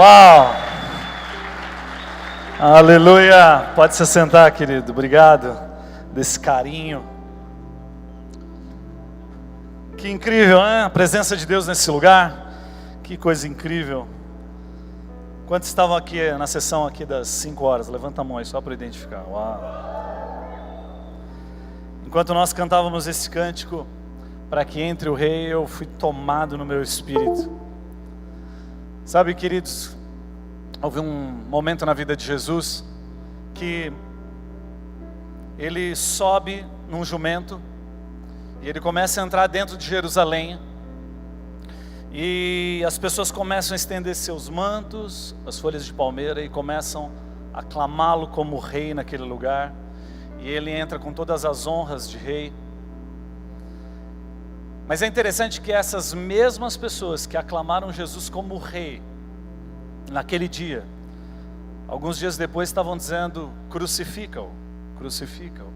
Uau! Aleluia! Pode se sentar, querido. Obrigado desse carinho. Que incrível, né? A presença de Deus nesse lugar. Que coisa incrível. Quantos estavam aqui na sessão aqui das 5 horas? Levanta a mão aí só para identificar. Uau! Enquanto nós cantávamos esse cântico, para que entre o rei, eu fui tomado no meu espírito. Sabe, queridos, houve um momento na vida de Jesus que ele sobe num jumento e ele começa a entrar dentro de Jerusalém e as pessoas começam a estender seus mantos, as folhas de palmeira, e começam a aclamá-lo como rei naquele lugar, e ele entra com todas as honras de rei. Mas é interessante que essas mesmas pessoas que aclamaram Jesus como rei naquele dia, alguns dias depois estavam dizendo: crucifica-o, crucifica-o.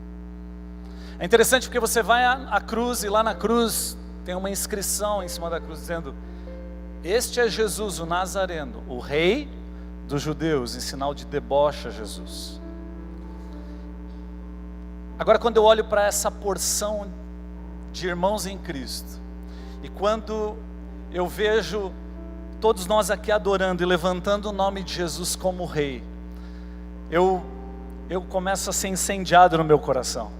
É interessante porque você vai à cruz e lá na cruz tem uma inscrição em cima da cruz dizendo: este é Jesus, o Nazareno, o rei dos judeus, em sinal de deboche a Jesus. Agora, quando eu olho para essa porção de irmãos em Cristo, e quando eu vejo todos nós aqui adorando e levantando o nome de Jesus como rei, eu começo a ser incendiado no meu coração,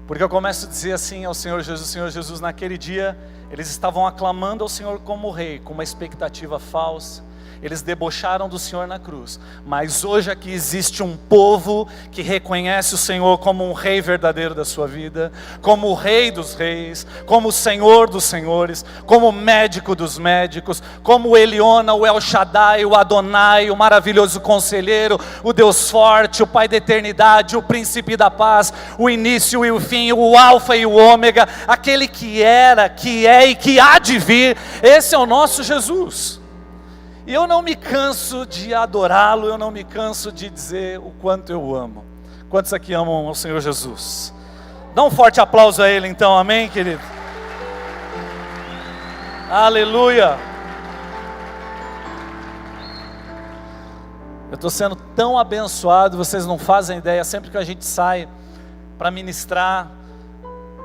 porque eu começo a dizer assim ao Senhor Jesus, naquele dia eles estavam aclamando ao Senhor como rei, com uma expectativa falsa. Eles debocharam do Senhor na cruz, mas hoje aqui existe um povo que reconhece o Senhor como um rei verdadeiro da sua vida, como o rei dos reis, como o Senhor dos senhores, como o médico dos médicos, como o Eliona, o El Shaddai, o Adonai, o maravilhoso conselheiro, o Deus forte, o Pai da eternidade, o príncipe da paz, o início e o fim, o alfa e o ômega, aquele que era, que é e que há de vir. Esse é o nosso Jesus. E eu não me canso de adorá-lo, eu não me canso de dizer o quanto eu amo. Quantos aqui amam o Senhor Jesus? Dá um forte aplauso a Ele então, amém, querido? Aleluia! Eu estou sendo tão abençoado, vocês não fazem ideia. Sempre que a gente sai para ministrar,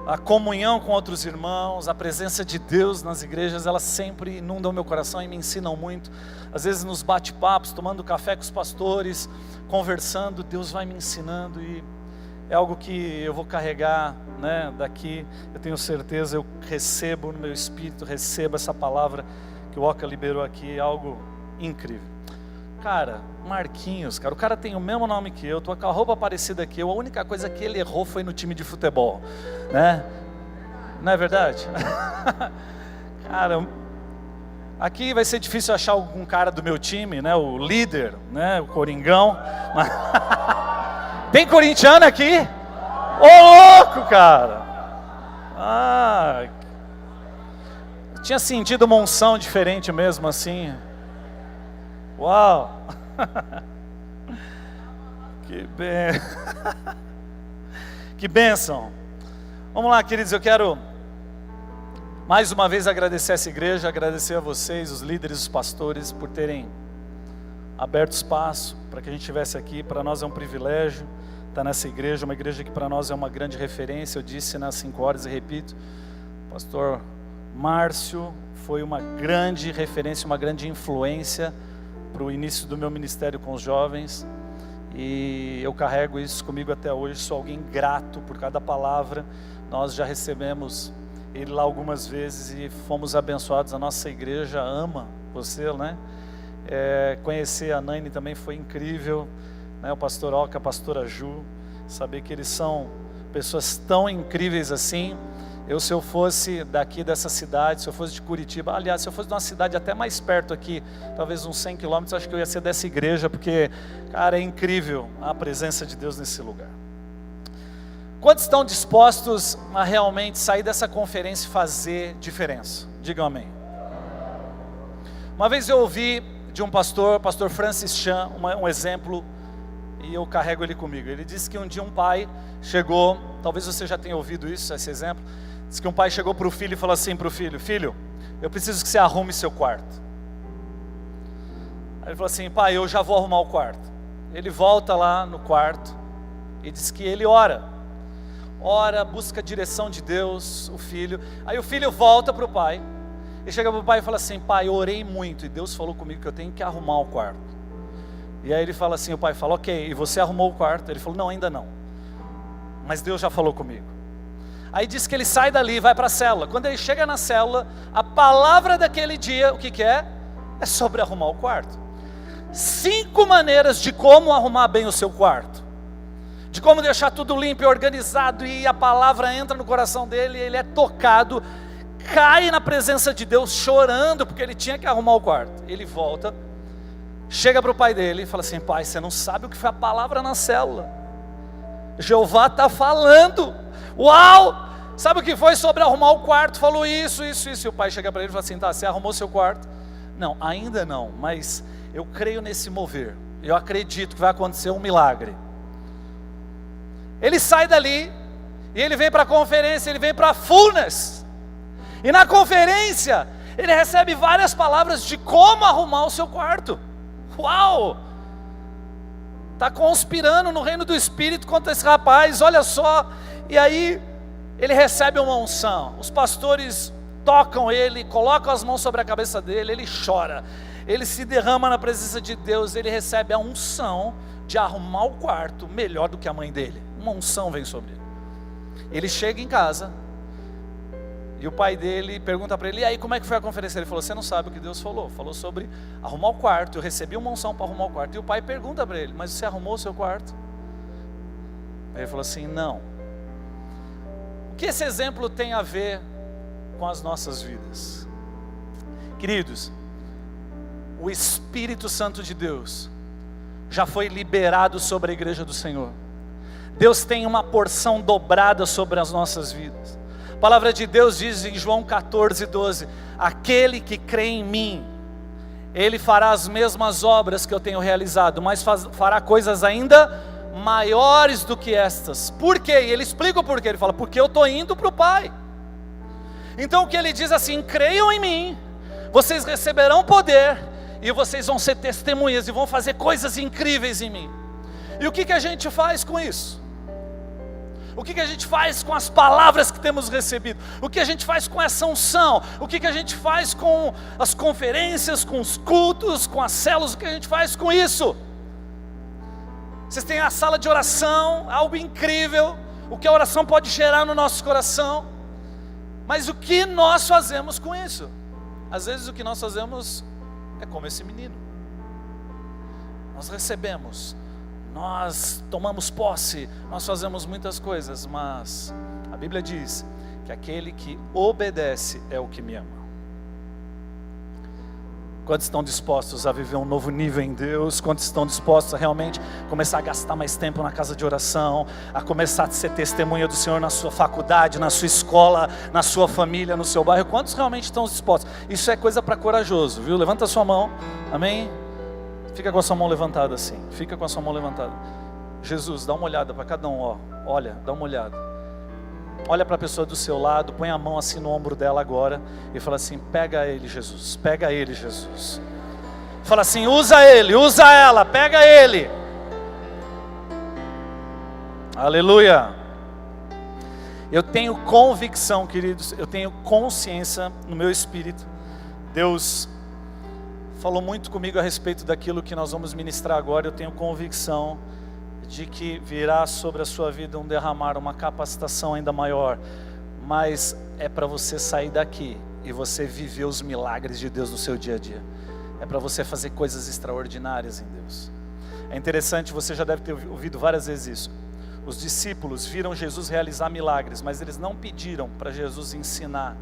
a comunhão com outros irmãos, a presença de Deus nas igrejas, elas sempre inundam meu coração e me ensinam muito. Às vezes nos bate-papos, tomando café com os pastores, conversando, Deus vai me ensinando, e é algo que eu vou carregar, né, daqui. Eu tenho certeza, eu recebo no meu espírito, recebo essa palavra que o Oca liberou aqui, é algo incrível. Cara, Marquinhos, cara, o cara tem o mesmo nome que eu, tô com a roupa parecida que eu, a única coisa que ele errou foi no time de futebol, né? Não é verdade? Cara, aqui vai ser difícil achar algum cara do meu time, né? O líder, né? O Coringão. Tem corintiano aqui? Ô louco, cara! Ah, eu tinha sentido uma unção diferente mesmo assim. Uau! Que bênção! Vamos lá, queridos, eu quero mais uma vez agradecer essa igreja, agradecer a vocês, os líderes, os pastores, por terem aberto espaço para que a gente estivesse aqui. Para nós é um privilégio estar nessa igreja, uma igreja que para nós é uma grande referência. Eu disse nas 5 horas e repito, o pastor Márcio foi uma grande referência, uma grande influência para o início do meu ministério com os jovens, e eu carrego isso comigo até hoje. Sou alguém grato por cada palavra. Nós já recebemos ele lá algumas vezes e fomos abençoados. A nossa igreja ama você, né? Conhecer a Naine também foi incrível, né? O pastor Oca, a pastora Ju, saber que eles são pessoas tão incríveis assim. Se eu fosse daqui dessa cidade, se eu fosse de Curitiba, aliás, se eu fosse de uma cidade até mais perto aqui, talvez uns 100 quilômetros, acho que eu ia ser dessa igreja, porque, cara, é incrível a presença de Deus nesse lugar. Quantos estão dispostos a realmente sair dessa conferência e fazer diferença? Digam amém. Uma vez eu ouvi de um pastor, pastor Francis Chan, um exemplo, e eu carrego ele comigo. Ele disse que um dia um pai chegou, talvez você já tenha ouvido isso, esse exemplo. Diz que um pai chegou para o filho e falou assim para o filho: filho, eu preciso que você arrume seu quarto. Aí ele falou assim: pai, eu já vou arrumar o quarto. Ele volta lá no quarto e diz que ele ora, busca a direção de Deus, o filho. Aí o filho volta para o pai, e chega para o pai e fala assim: pai, eu orei muito e Deus falou comigo que eu tenho que arrumar o quarto. E aí ele fala assim, o pai fala: ok, e você arrumou o quarto? Ele falou: não, ainda não, mas Deus já falou comigo. Aí diz que ele sai dali e vai para a célula. Quando ele chega na célula, a palavra daquele dia, o que é? É sobre arrumar o quarto. 5 maneiras de como arrumar bem o seu quarto, de como deixar tudo limpo e organizado, e a palavra entra no coração dele, ele é tocado, cai na presença de Deus chorando, porque ele tinha que arrumar o quarto. Ele volta, chega para o pai dele e fala assim: pai, você não sabe o que foi a palavra na célula, Jeová está falando, uau, sabe o que foi sobre arrumar o quarto, falou isso, e o pai chega para ele e fala assim: tá, você arrumou seu quarto? Não, ainda não, mas eu creio nesse mover, eu acredito que vai acontecer um milagre. Ele sai dali, e ele vem para a conferência, ele vem para a Fullness, e na conferência, ele recebe várias palavras de como arrumar o seu quarto. Uau! Está conspirando no reino do Espírito contra esse rapaz, olha só. E aí, ele recebe uma unção, os pastores tocam ele, colocam as mãos sobre a cabeça dele, ele chora, ele se derrama na presença de Deus, ele recebe a unção de arrumar o quarto melhor do que a mãe dele. Uma unção vem sobre ele. Ele chega em casa, e o pai dele pergunta para ele: e aí, como é que foi a conferência? Ele falou: você não sabe o que Deus falou sobre arrumar o quarto, eu recebi uma unção para arrumar o quarto. E o pai pergunta para ele: mas você arrumou o seu quarto? Aí ele falou assim: não. O que esse exemplo tem a ver com as nossas vidas? Queridos, o Espírito Santo de Deus já foi liberado sobre a igreja do Senhor. Deus tem uma porção dobrada sobre as nossas vidas. A palavra de Deus diz em João 14:12: aquele que crê em mim, ele fará as mesmas obras que eu tenho realizado, mas fará coisas ainda maiores do que estas. Por quê? E ele explica o porquê. Ele fala: porque eu estou indo para o Pai. Então o que ele diz assim: creiam em mim, vocês receberão poder, e vocês vão ser testemunhas, e vão fazer coisas incríveis em mim. E o que a gente faz com isso? O que a gente faz com as palavras que temos recebido? O que a gente faz com essa unção? O que a gente faz com as conferências, com os cultos, com as células? O que a gente faz com isso? Vocês têm a sala de oração, algo incrível, o que a oração pode gerar no nosso coração. Mas o que nós fazemos com isso? Às vezes o que nós fazemos é como esse menino. Nós recebemos, nós tomamos posse, nós fazemos muitas coisas, mas a Bíblia diz que aquele que obedece é o que me ama. Quantos estão dispostos a viver um novo nível em Deus? Quantos estão dispostos a realmente começar a gastar mais tempo na casa de oração, a começar a ser testemunha do Senhor na sua faculdade, na sua escola, na sua família, no seu bairro? Quantos realmente estão dispostos? Isso é coisa para corajoso, viu? Levanta a sua mão, amém? Fica com a sua mão levantada assim, fica com a sua mão levantada. Jesus, dá uma olhada para cada um, ó. Olha, dá uma olhada. Olha para a pessoa do seu lado, põe a mão assim no ombro dela agora e fala assim: pega ele, Jesus, pega ele, Jesus. Fala assim: usa ele, usa ela, pega ele. Aleluia. Eu tenho convicção, queridos, eu tenho consciência no meu espírito. Deus falou muito comigo a respeito daquilo que nós vamos ministrar agora. Eu tenho convicção de que virá sobre a sua vida um derramar, uma capacitação ainda maior. Mas é para você sair daqui e você viver os milagres de Deus no seu dia a dia. É para você fazer coisas extraordinárias em Deus. É interessante, você já deve ter ouvido várias vezes isso. Os discípulos viram Jesus realizar milagres, mas eles não pediram para Jesus ensinar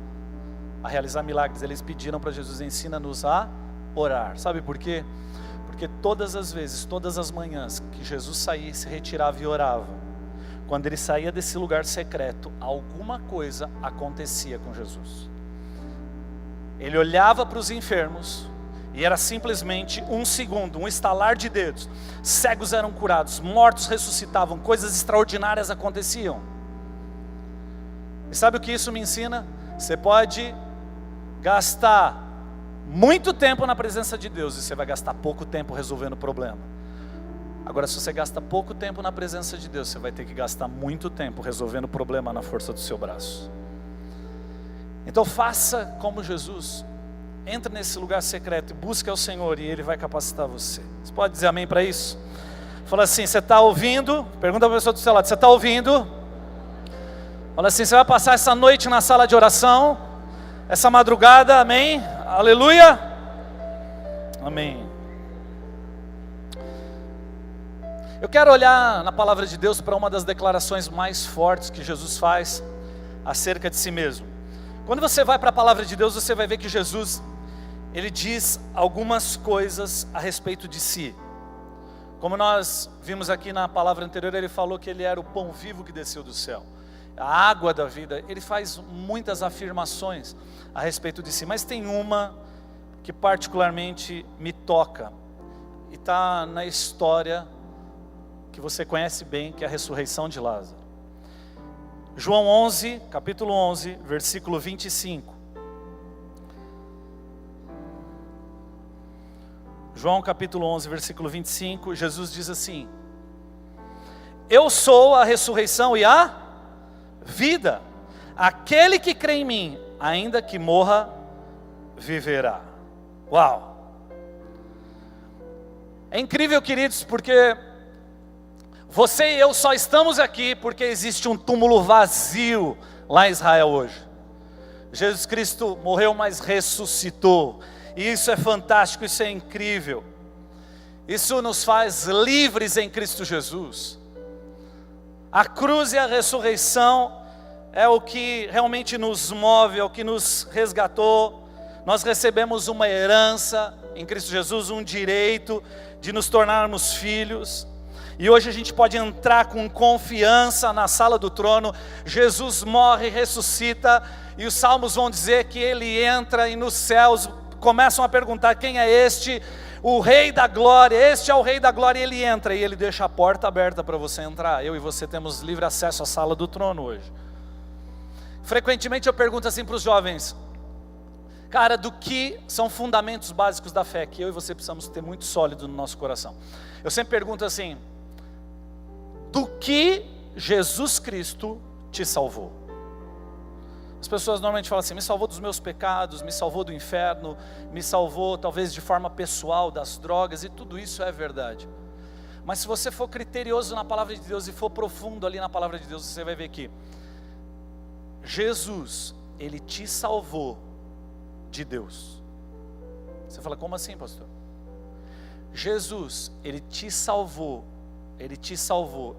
a realizar milagres. Eles pediram para Jesus: ensina-nos a orar. Sabe por quê? Porque todas as vezes, todas as manhãs que Jesus saía, se retirava e orava, quando ele saía desse lugar secreto, alguma coisa acontecia com Jesus. Ele olhava para os enfermos e era simplesmente um segundo, um estalar de dedos. Cegos eram curados, mortos ressuscitavam, coisas extraordinárias aconteciam. E sabe o que isso me ensina? Você pode gastar muito tempo na presença de Deus e você vai gastar pouco tempo resolvendo o problema. Agora, se você gasta pouco tempo na presença de Deus, você vai ter que gastar muito tempo resolvendo o problema na força do seu braço. Então faça como Jesus. Entre nesse lugar secreto e busque ao Senhor e Ele vai capacitar você. Você pode dizer amém para isso? Fala assim, você está ouvindo? Pergunta para a pessoa do seu lado, você está ouvindo? Fala assim, você vai passar essa noite na sala de oração? Essa madrugada, amém? Aleluia? Amém. Eu quero olhar na palavra de Deus para uma das declarações mais fortes que Jesus faz acerca de si mesmo. Quando você vai para a palavra de Deus, você vai ver que Jesus, Ele diz algumas coisas a respeito de si. Como nós vimos aqui na palavra anterior, Ele falou que Ele era o pão vivo que desceu do céu, a água da vida. Ele faz muitas afirmações a respeito de si, mas tem uma que particularmente me toca, e está na história que você conhece bem, que é a ressurreição de Lázaro. João 11, capítulo 11, versículo 25. João capítulo 11, versículo 25, Jesus diz assim: eu sou a ressurreição e a vida. Aquele que crê em mim, ainda que morra, viverá. Uau! É incrível, queridos, porque você e eu só estamos aqui porque existe um túmulo vazio lá em Israel hoje. Jesus Cristo morreu, mas ressuscitou. E isso é fantástico, isso é incrível. Isso nos faz livres em Cristo Jesus. A cruz e a ressurreição é o que realmente nos move, é o que nos resgatou. Nós recebemos uma herança em Cristo Jesus, um direito de nos tornarmos filhos. E hoje a gente pode entrar com confiança na sala do trono. Jesus morre, ressuscita, e os salmos vão dizer que Ele entra, e nos céus começam a perguntar: quem é este? O Rei da Glória. Este é o Rei da Glória. E Ele entra, e Ele deixa a porta aberta para você entrar. Eu e você temos livre acesso à sala do trono hoje. Frequentemente eu pergunto assim para os jovens: cara, do que são fundamentos básicos da fé que eu e você precisamos ter muito sólido no nosso coração? Eu sempre pergunto assim: do que Jesus Cristo te salvou? As pessoas normalmente falam assim: me salvou dos meus pecados, me salvou do inferno, me salvou talvez de forma pessoal das drogas, e tudo isso é verdade. Mas se você for criterioso na palavra de Deus e for profundo ali na palavra de Deus, você vai ver que Jesus, Ele te salvou de Deus. Você fala: como assim, pastor? Jesus, Ele te salvou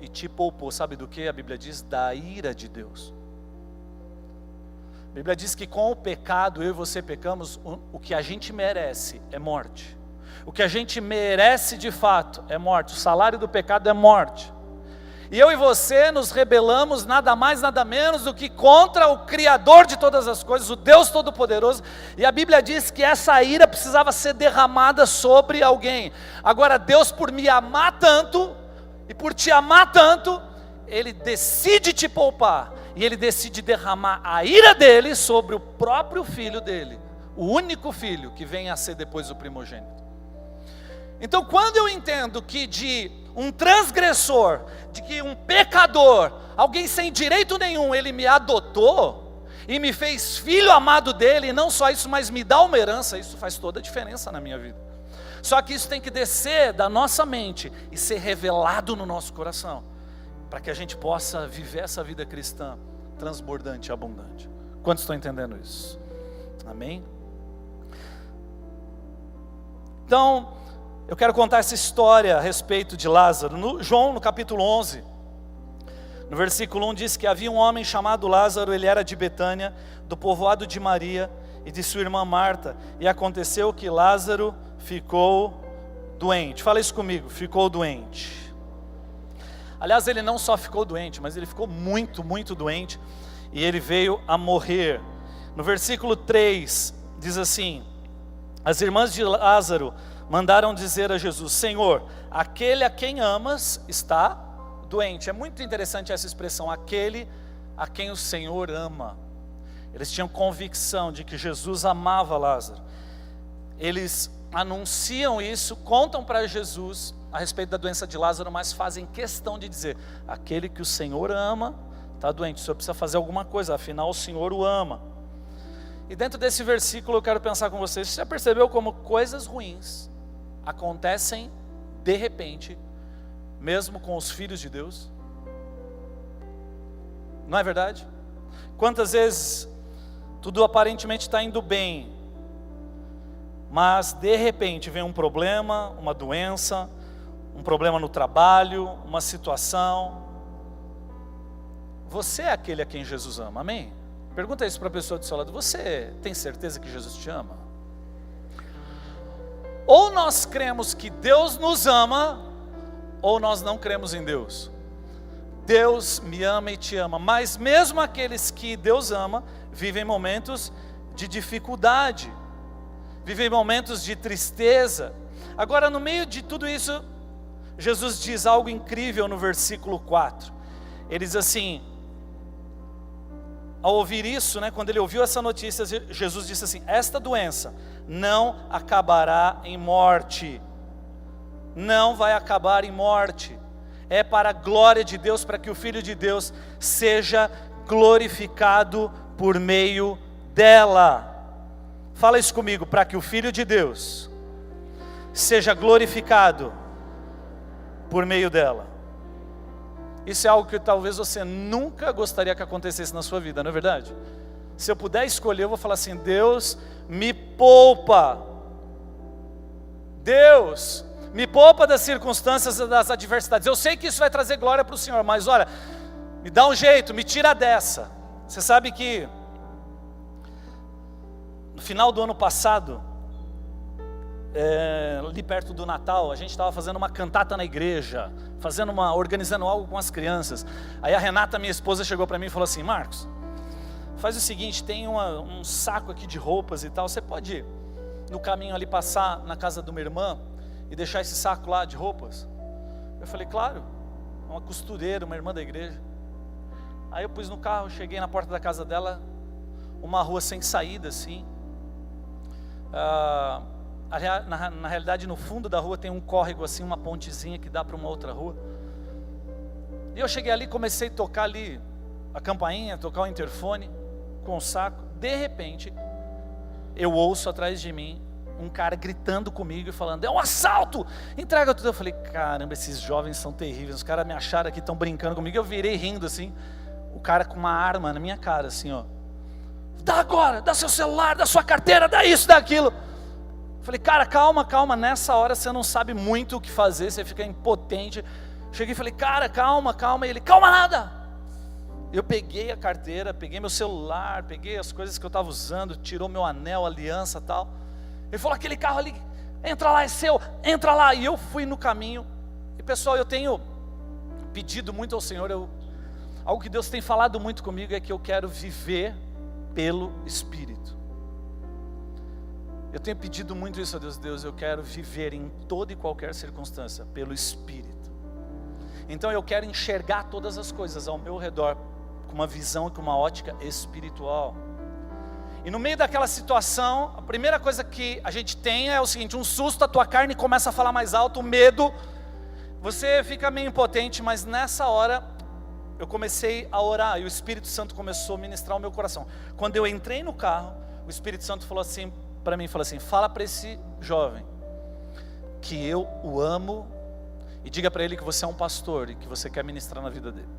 e te poupou, sabe do que? A Bíblia diz: da ira de Deus. A Bíblia diz que com o pecado, eu e você pecamos, o que a gente merece é morte. O que a gente merece de fato é morte. O salário do pecado é morte. E eu e você nos rebelamos nada mais, nada menos do que contra o Criador de todas as coisas, o Deus Todo-Poderoso. E a Bíblia diz que essa ira precisava ser derramada sobre alguém. Agora, Deus, por me amar tanto, e por te amar tanto, Ele decide te poupar. E Ele decide derramar a ira dEle sobre o próprio Filho dEle. O único Filho que vem a ser depois o primogênito. Então, quando eu entendo que de um transgressor, de que um pecador, alguém sem direito nenhum, Ele me adotou e me fez filho amado dEle, e não só isso, mas me dá uma herança, isso faz toda a diferença na minha vida. Só que isso tem que descer da nossa mente e ser revelado no nosso coração, para que a gente possa viver essa vida cristã transbordante e abundante. Quantos estão entendendo isso? Amém? Então, eu quero contar essa história a respeito de Lázaro. João, no capítulo 11, no versículo 1, diz que havia um homem chamado Lázaro. Ele era de Betânia, do povoado de Maria e de sua irmã Marta. E aconteceu que Lázaro ficou doente. Fala isso comigo: ficou doente. Aliás, ele não só ficou doente, mas ele ficou muito, muito doente, e ele veio a morrer. No versículo 3, diz assim: as irmãs de Lázaro mandaram dizer a Jesus: Senhor, aquele a quem amas está doente. É muito interessante essa expressão, aquele a quem o Senhor ama. Eles tinham convicção de que Jesus amava Lázaro. eles anunciam isso, contam para Jesus a respeito da doença de Lázaro, mas fazem questão de dizer: aquele que o Senhor ama está doente, o Senhor precisa fazer alguma coisa, afinal o Senhor o ama. E dentro desse versículo eu quero pensar com vocês: você já percebeu como coisas ruins acontecem de repente, mesmo com os filhos de Deus? Não é verdade? Quantas vezes tudo aparentemente está indo bem, mas de repente vem um problema, uma doença, um problema no trabalho, uma situação. Você é aquele a quem Jesus ama, amém? Pergunta isso para a pessoa do seu lado: você tem certeza que Jesus te ama? Ou nós cremos que Deus nos ama, ou nós não cremos em Deus. Deus me ama e te ama, mas mesmo aqueles que Deus ama, vivem momentos de dificuldade, vivem momentos de tristeza. Agora, no meio de tudo isso, Jesus diz algo incrível no versículo 4. Ele diz assim, ao ouvir isso, quando ele ouviu essa notícia, Jesus disse assim: esta doença não acabará em morte. Não vai acabar em morte. É para a glória de Deus, para que o Filho de Deus seja glorificado por meio dela. Fala isso comigo: para que o Filho de Deus seja glorificado por meio dela. Isso é algo que talvez você nunca gostaria que acontecesse na sua vida, não é verdade? Se eu puder escolher, eu vou falar assim: Deus, me poupa. Deus, me poupa das circunstâncias, das adversidades. Eu sei que isso vai trazer glória para o Senhor, mas olha, me dá um jeito, me tira dessa. Você sabe que no final do ano passado, ali perto do Natal, a gente estava fazendo uma cantata na igreja, organizando algo com as crianças. Aí a Renata, minha esposa, chegou para mim e falou assim: Marcos, faz o seguinte, tem um saco aqui de roupas e tal, você pode no caminho ali passar na casa de uma irmã e deixar esse saco lá de roupas? Eu falei: claro. Uma costureira, uma irmã da igreja. Aí eu pus no carro, cheguei na porta da casa dela, uma rua sem saída assim. Na realidade, no fundo da rua tem um córrego assim, uma pontezinha que dá para uma outra rua. E eu cheguei ali, comecei a tocar ali a campainha, tocar o interfone com o saco. De repente, eu ouço atrás de mim um cara gritando comigo e falando: é um assalto, entrega tudo. Eu falei: caramba, esses jovens são terríveis, os caras me acharam aqui, estão brincando comigo. Eu virei rindo assim, o cara com uma arma na minha cara assim, ó: dá agora, dá seu celular, dá sua carteira, dá isso, dá aquilo. Eu falei: cara, calma, calma. Nessa hora você não sabe muito o que fazer, você fica impotente. Cheguei e falei: cara, calma, calma. E ele: calma nada. Eu peguei a carteira, peguei meu celular, peguei as coisas que eu estava usando, tirou meu anel, aliança e tal. Ele falou: aquele carro ali, entra lá, é seu, entra lá. E eu fui no caminho. E pessoal, eu tenho pedido muito ao Senhor, algo que Deus tem falado muito comigo é que eu quero viver pelo Espírito. Eu tenho pedido muito isso a Deus: Deus, eu quero viver em toda e qualquer circunstância pelo Espírito. Então eu quero enxergar todas as coisas ao meu redor com uma visão e com uma ótica espiritual. E no meio daquela situação, a primeira coisa que a gente tem é o seguinte: um susto, a tua carne começa a falar mais alto, o medo, você fica meio impotente. Mas nessa hora, eu comecei a orar e o Espírito Santo começou a ministrar o meu coração. Quando eu entrei no carro, o Espírito Santo falou assim para mim, falou assim: fala para esse jovem que eu o amo e diga para ele que você é um pastor e que você quer ministrar na vida dele.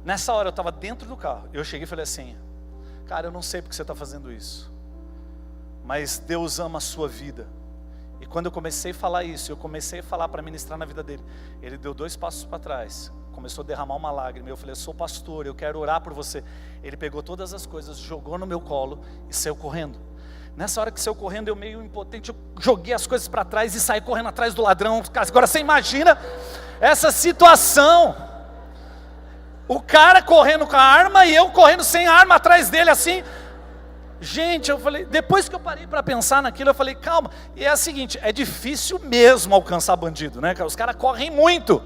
Nessa hora eu estava dentro do carro, eu cheguei e falei assim: cara, eu não sei porque você está fazendo isso, mas Deus ama a sua vida. E quando eu comecei a falar isso, eu comecei a falar para ministrar na vida dele, ele deu 2 passos para trás, começou a derramar uma lágrima. Eu falei: eu sou pastor, eu quero orar por você. Ele pegou todas as coisas, jogou no meu colo e saiu correndo. Nessa hora que saiu correndo, eu meio impotente, eu joguei as coisas para trás e saí correndo atrás do ladrão. Agora você imagina essa situação, o cara correndo com a arma e eu correndo sem a arma atrás dele assim. Gente, eu falei, depois que eu parei para pensar naquilo, eu falei: calma. E é o seguinte, é difícil mesmo alcançar bandido, né? Os caras correm muito.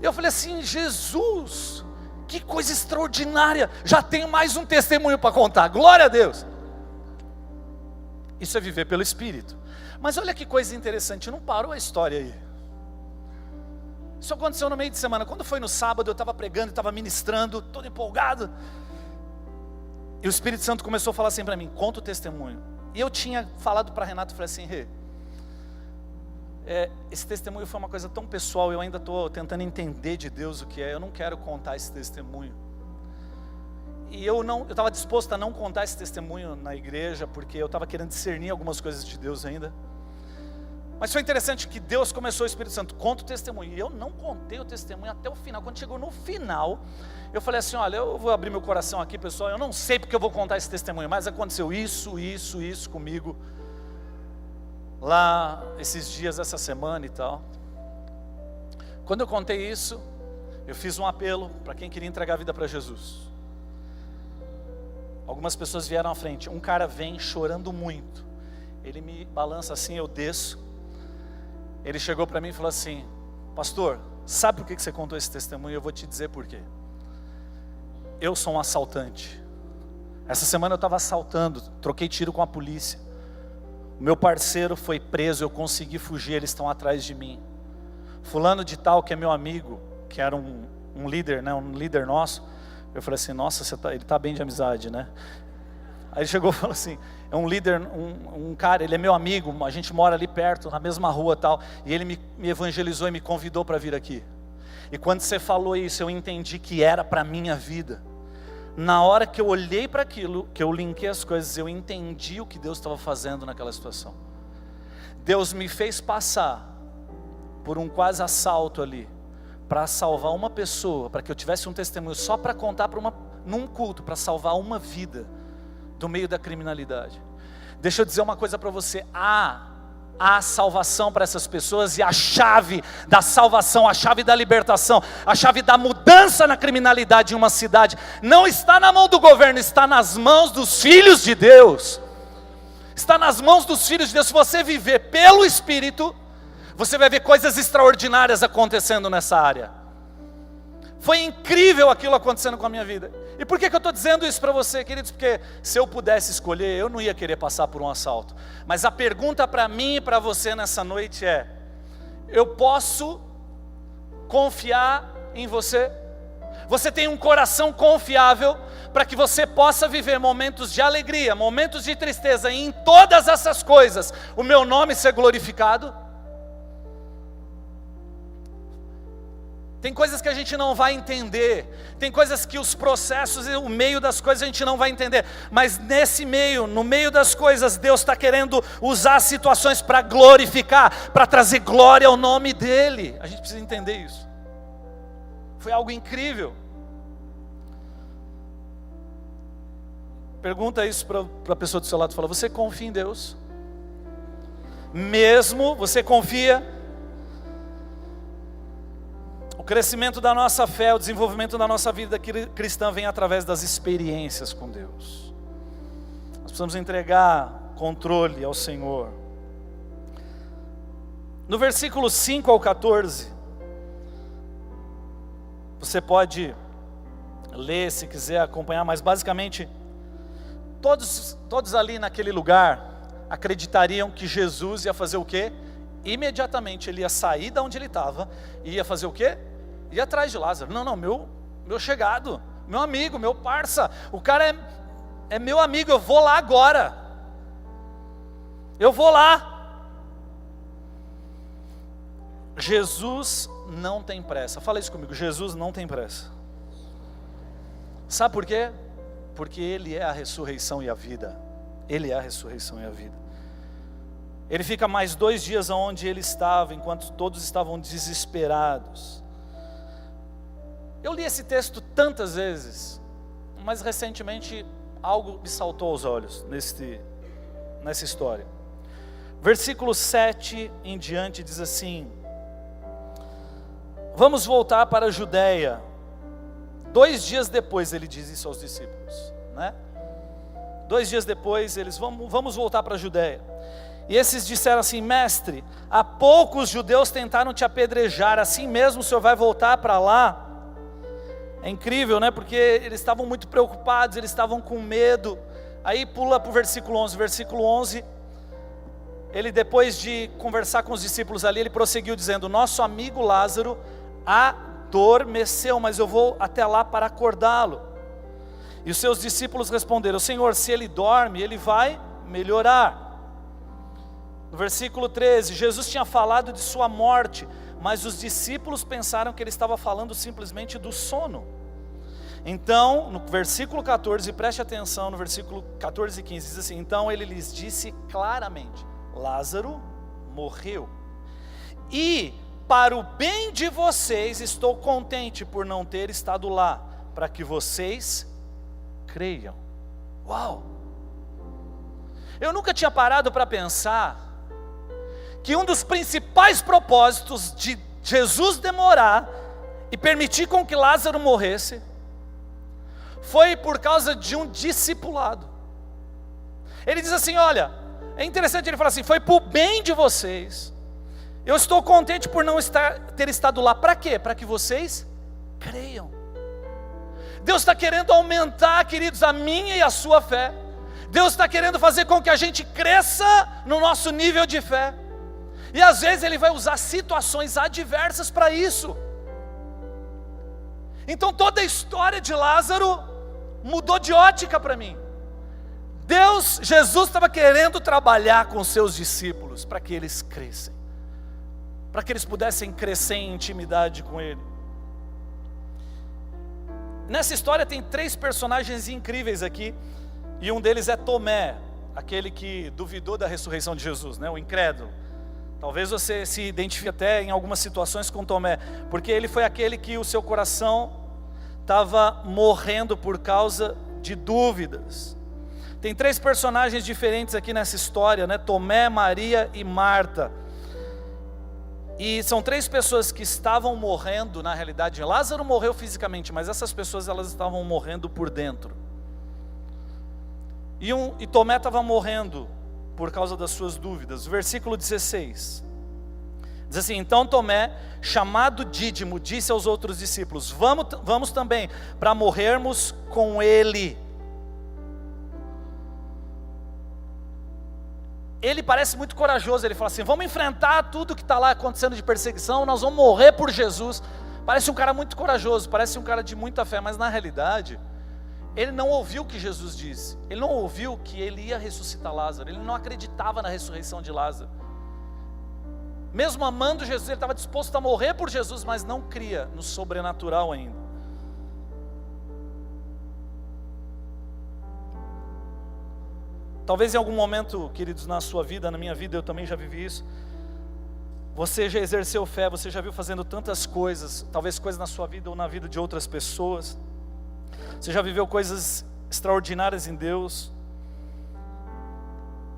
Eu falei assim: Jesus, que coisa extraordinária, já tenho mais um testemunho para contar, glória a Deus. Isso é viver pelo Espírito. Mas olha que coisa interessante, não parou a história aí. Isso aconteceu no meio de semana. Quando foi no sábado, eu estava pregando, estava ministrando, todo empolgado. E o Espírito Santo começou a falar assim para mim, conta o testemunho. E eu tinha falado para Renato, falei assim, esse testemunho foi uma coisa tão pessoal, eu ainda estou tentando entender de Deus o que é, eu não quero contar esse testemunho. E eu estava disposto a não contar esse testemunho na igreja, porque eu estava querendo discernir algumas coisas de Deus ainda. Mas foi interessante que Deus começou, o Espírito Santo, conta o testemunho. E eu não contei o testemunho até o final. Quando chegou no final, eu falei assim, olha, eu vou abrir meu coração aqui, pessoal. Eu não sei porque eu vou contar esse testemunho, mas aconteceu isso comigo. Lá, esses dias, essa semana e tal. Quando eu contei isso, eu fiz um apelo para quem queria entregar a vida para Jesus. Algumas pessoas vieram à frente. Um cara vem chorando muito. Ele me balança assim, eu desço. Ele chegou para mim e falou assim, pastor, sabe por que você contou esse testemunho? Eu vou te dizer por quê. Eu sou um assaltante. Essa semana eu estava assaltando, troquei tiro com a polícia. O meu parceiro foi preso, eu consegui fugir, eles estão atrás de mim. Fulano de tal, que é meu amigo, que era um líder, né, um líder nosso. Eu falei assim, nossa, ele está bem de amizade, né? Aí ele chegou e falou assim, é um líder, um cara, ele é meu amigo, a gente mora ali perto, na mesma rua e tal, e ele me evangelizou e me convidou para vir aqui. E quando você falou isso, eu entendi que era para a minha vida. Na hora que eu olhei para aquilo, que eu linkei as coisas, eu entendi o que Deus estava fazendo naquela situação. Deus me fez passar por um quase assalto ali, para salvar uma pessoa, para que eu tivesse um testemunho só para contar num culto, para salvar uma vida do meio da criminalidade. Deixa eu dizer uma coisa para você, há salvação para essas pessoas, e a chave da salvação, a chave da libertação, a chave da mudança na criminalidade em uma cidade, não está na mão do governo, está nas mãos dos filhos de Deus. Está nas mãos dos filhos de Deus. Se você viver pelo Espírito, você vai ver coisas extraordinárias acontecendo nessa área. Foi incrível aquilo acontecendo com a minha vida. E por que eu estou dizendo isso para você, queridos? Porque se eu pudesse escolher, eu não ia querer passar por um assalto. Mas a pergunta para mim e para você nessa noite é, eu posso confiar em você? Você tem um coração confiável para que você possa viver momentos de alegria, momentos de tristeza, e em todas essas coisas o meu nome ser glorificado? Tem coisas que a gente não vai entender, tem coisas que os processos e o meio das coisas a gente não vai entender, mas nesse meio, no meio das coisas, Deus está querendo usar situações para glorificar, para trazer glória ao nome dEle. A gente precisa entender isso. Foi algo incrível. Pergunta isso para a pessoa do seu lado, fala, você confia em Deus? Mesmo você confia? O crescimento da nossa fé, o desenvolvimento da nossa vida cristã vem através das experiências com Deus. Nós precisamos entregar controle ao Senhor. No versículo 5 ao 14, você pode ler se quiser acompanhar, mas basicamente, todos ali naquele lugar acreditariam que Jesus ia fazer o quê? Imediatamente ele ia sair de onde ele estava e ia fazer o quê? Ia atrás de Lázaro. Não, meu chegado, meu amigo, meu parça, o cara é meu amigo, eu vou lá agora. Eu vou lá. Jesus não tem pressa. Fala isso comigo, Jesus não tem pressa. Sabe por quê? Porque Ele é a ressurreição e a vida. Ele é a ressurreição e a vida. Ele fica mais 2 dias onde ele estava, enquanto todos estavam desesperados. Eu li esse texto tantas vezes, mas recentemente algo me saltou aos olhos nessa história. Versículo 7 em diante diz assim: vamos voltar para a Judéia. 2 dias depois ele diz isso aos discípulos, né? 2 dias depois eles vamos voltar para a Judéia. E esses disseram assim: mestre, há pouco os judeus tentaram te apedrejar, assim mesmo o senhor vai voltar para lá? É incrível, né? Porque eles estavam muito preocupados, eles estavam com medo. Aí pula para o versículo 11. Versículo 11 ele depois de conversar com os discípulos ali, ele prosseguiu dizendo: nosso amigo Lázaro adormeceu, mas eu vou até lá para acordá-lo. E os seus discípulos responderam: Senhor, se ele dorme, ele vai melhorar. No versículo 13, Jesus tinha falado de sua morte, mas os discípulos pensaram que ele estava falando simplesmente do sono. Então, no versículo 14, preste atenção, no versículo 14 e 15, diz assim: então ele lhes disse claramente: Lázaro morreu, e para o bem de vocês estou contente por não ter estado lá, para que vocês creiam. Uau! Eu nunca tinha parado para pensar que um dos principais propósitos de Jesus demorar e permitir com que Lázaro morresse foi por causa de um discipulado. Ele diz assim, olha, é interessante, ele fala assim: foi para o bem de vocês, eu estou contente por não ter estado lá. Para quê? Para que vocês creiam. Deus está querendo aumentar, queridos, a minha e a sua fé. Deus está querendo fazer com que a gente cresça no nosso nível de fé. E às vezes Ele vai usar situações adversas para isso. Então toda a história de Lázaro mudou de ótica para mim. Jesus estava querendo trabalhar com os seus discípulos para que eles crescem, para que eles pudessem crescer em intimidade com Ele. Nessa história tem 3 personagens incríveis aqui, e um deles é Tomé, aquele que duvidou da ressurreição de Jesus, né? O incrédulo. Talvez você se identifique até em algumas situações com Tomé, porque ele foi aquele que o seu coração estava morrendo por causa de dúvidas. Tem 3 personagens diferentes aqui nessa história, né? Tomé, Maria e Marta. E são 3 pessoas que estavam morrendo na realidade. Lázaro morreu fisicamente, mas essas pessoas elas estavam morrendo por dentro. E Tomé estava morrendo por causa das suas dúvidas. Versículo 16 diz assim: então Tomé, chamado Dídimo, disse aos outros discípulos: vamos também, para morrermos com ele. Ele parece muito corajoso, ele fala assim: vamos enfrentar tudo que está lá acontecendo de perseguição, nós vamos morrer por Jesus. Parece um cara muito corajoso, parece um cara de muita fé, mas na realidade, ele não ouviu o que Jesus disse. Ele não ouviu que ele ia ressuscitar Lázaro. Ele não acreditava na ressurreição de Lázaro. Mesmo amando Jesus, ele estava disposto a morrer por Jesus, mas não cria no sobrenatural ainda. Talvez em algum momento, queridos, na sua vida, na minha vida, eu também já vivi isso. Você já exerceu fé, você já viu fazendo tantas coisas, talvez coisas na sua vida ou na vida de outras pessoas. Você já viveu coisas extraordinárias em Deus,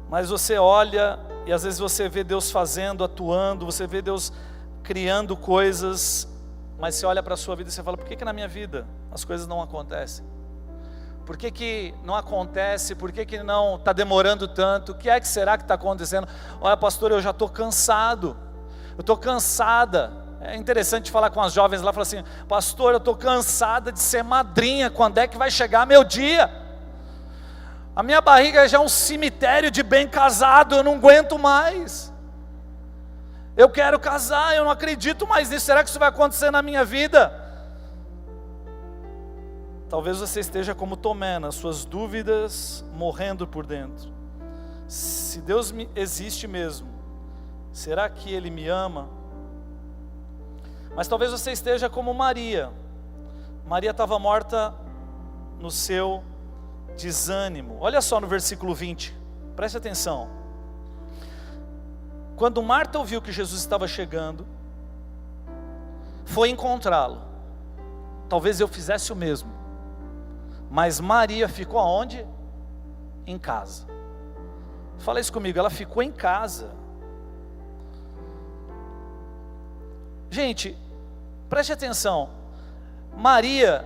mas você olha e às vezes você vê Deus fazendo, atuando, você vê Deus criando coisas, mas você olha para a sua vida e você fala: por que na minha vida as coisas não acontecem? Por que não acontece? Por que não está demorando tanto? O que é que será que está acontecendo? Olha, pastor, eu já estou cansado, eu estou cansada. É interessante falar com as jovens lá, falar assim: pastor, eu estou cansada de ser madrinha, quando é que vai chegar meu dia? A minha barriga já é um cemitério de bem casado, eu não aguento mais. Eu quero casar, eu não acredito mais nisso, será que isso vai acontecer na minha vida? Talvez você esteja como Tomé, nas suas dúvidas, morrendo por dentro. Se Deus existe mesmo, será que Ele me ama? Mas talvez você esteja como Maria. Maria estava morta no seu desânimo. Olha só no versículo 20, preste atenção. Quando Marta ouviu que Jesus estava chegando, foi encontrá-lo. Talvez eu fizesse o mesmo. Mas Maria ficou aonde? Em casa. Fala isso comigo, ela ficou em casa. Gente, preste atenção. Maria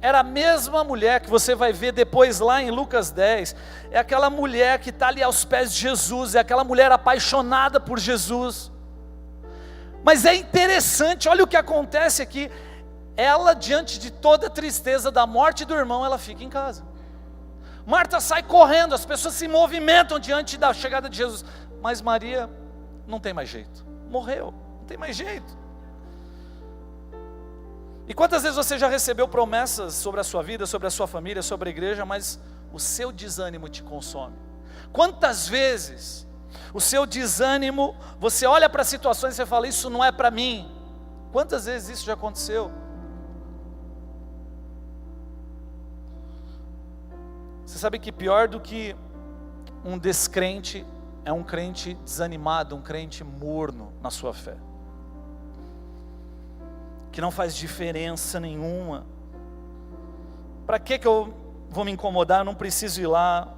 era a mesma mulher que você vai ver depois lá em Lucas 10. É aquela mulher que está ali aos pés de Jesus, é aquela mulher apaixonada por Jesus. Mas é interessante, olha o que acontece aqui. Ela, diante de toda a tristeza da morte do irmão, ela fica em casa. Marta sai correndo, as pessoas se movimentam diante da chegada de Jesus. mas Maria não tem mais jeito, morreu, não tem mais jeito. E quantas vezes você já recebeu promessas sobre a sua vida, sobre a sua família, sobre a igreja, mas o seu desânimo te consome? Quantas vezes o seu desânimo, você olha para situações e você fala, isso não é para mim? Quantas vezes isso já aconteceu? Você sabe que pior do que um descrente é um crente desanimado, um crente morno na sua fé, que não faz diferença nenhuma. Para que eu vou me incomodar? Eu não preciso ir lá.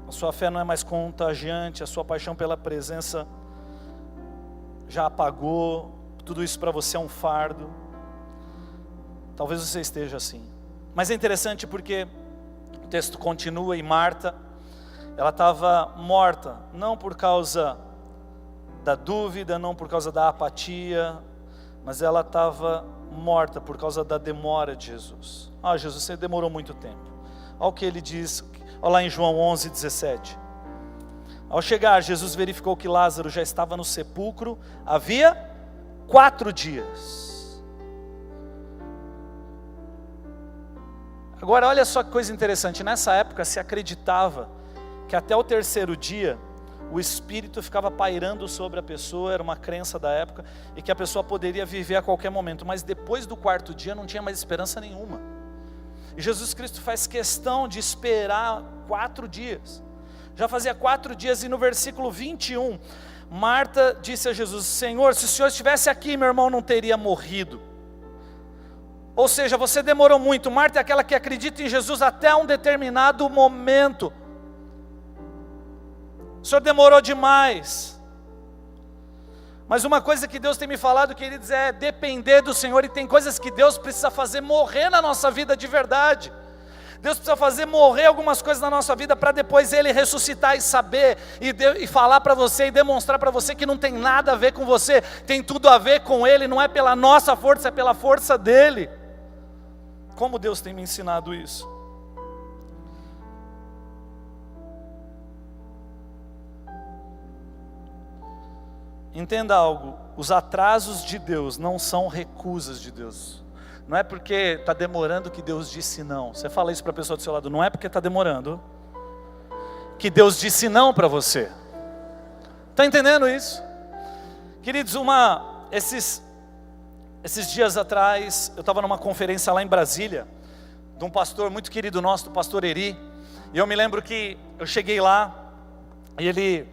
A sua fé não é mais contagiante, a sua paixão pela presença já apagou, tudo isso para você é um fardo. Talvez você esteja assim. Mas é interessante porque o texto continua e Marta, ela estava morta, não por causa da dúvida, não por causa da apatia, mas ela estava morta por causa da demora de Jesus. Jesus, você demorou muito tempo. Olha o que ele diz, olha lá em João 11:17. Ao chegar, Jesus verificou que Lázaro já estava no sepulcro havia 4 dias. Agora olha só que coisa interessante, nessa época se acreditava que até o 3º dia o Espírito ficava pairando sobre a pessoa, era uma crença da época, e que a pessoa poderia viver a qualquer momento, mas depois do 4º dia não tinha mais esperança nenhuma. E Jesus Cristo faz questão de esperar 4 dias, já fazia 4 dias, e no versículo 21, Marta disse a Jesus, Senhor, se o Senhor estivesse aqui, meu irmão não teria morrido. Ou seja, você demorou muito. Marta é aquela que acredita em Jesus até um determinado momento. O Senhor demorou demais. Mas uma coisa que Deus tem me falado, queridos, é depender do Senhor. E tem coisas que Deus precisa fazer morrer na nossa vida de verdade. Deus precisa fazer morrer algumas coisas na nossa vida para depois Ele ressuscitar e saber e falar para você e demonstrar para você que não tem nada a ver com você, tem tudo a ver com Ele, não é pela nossa força, é pela força dEle. Como Deus tem me ensinado isso? Entenda algo, os atrasos de Deus não são recusas de Deus. Não é porque está demorando que Deus disse não. Você fala isso para a pessoa do seu lado, não é porque está demorando que Deus disse não para você. Está entendendo isso? Queridos, esses dias atrás, eu estava numa conferência lá em Brasília, de um pastor muito querido nosso, do pastor Eri, e eu me lembro que eu cheguei lá, e ele,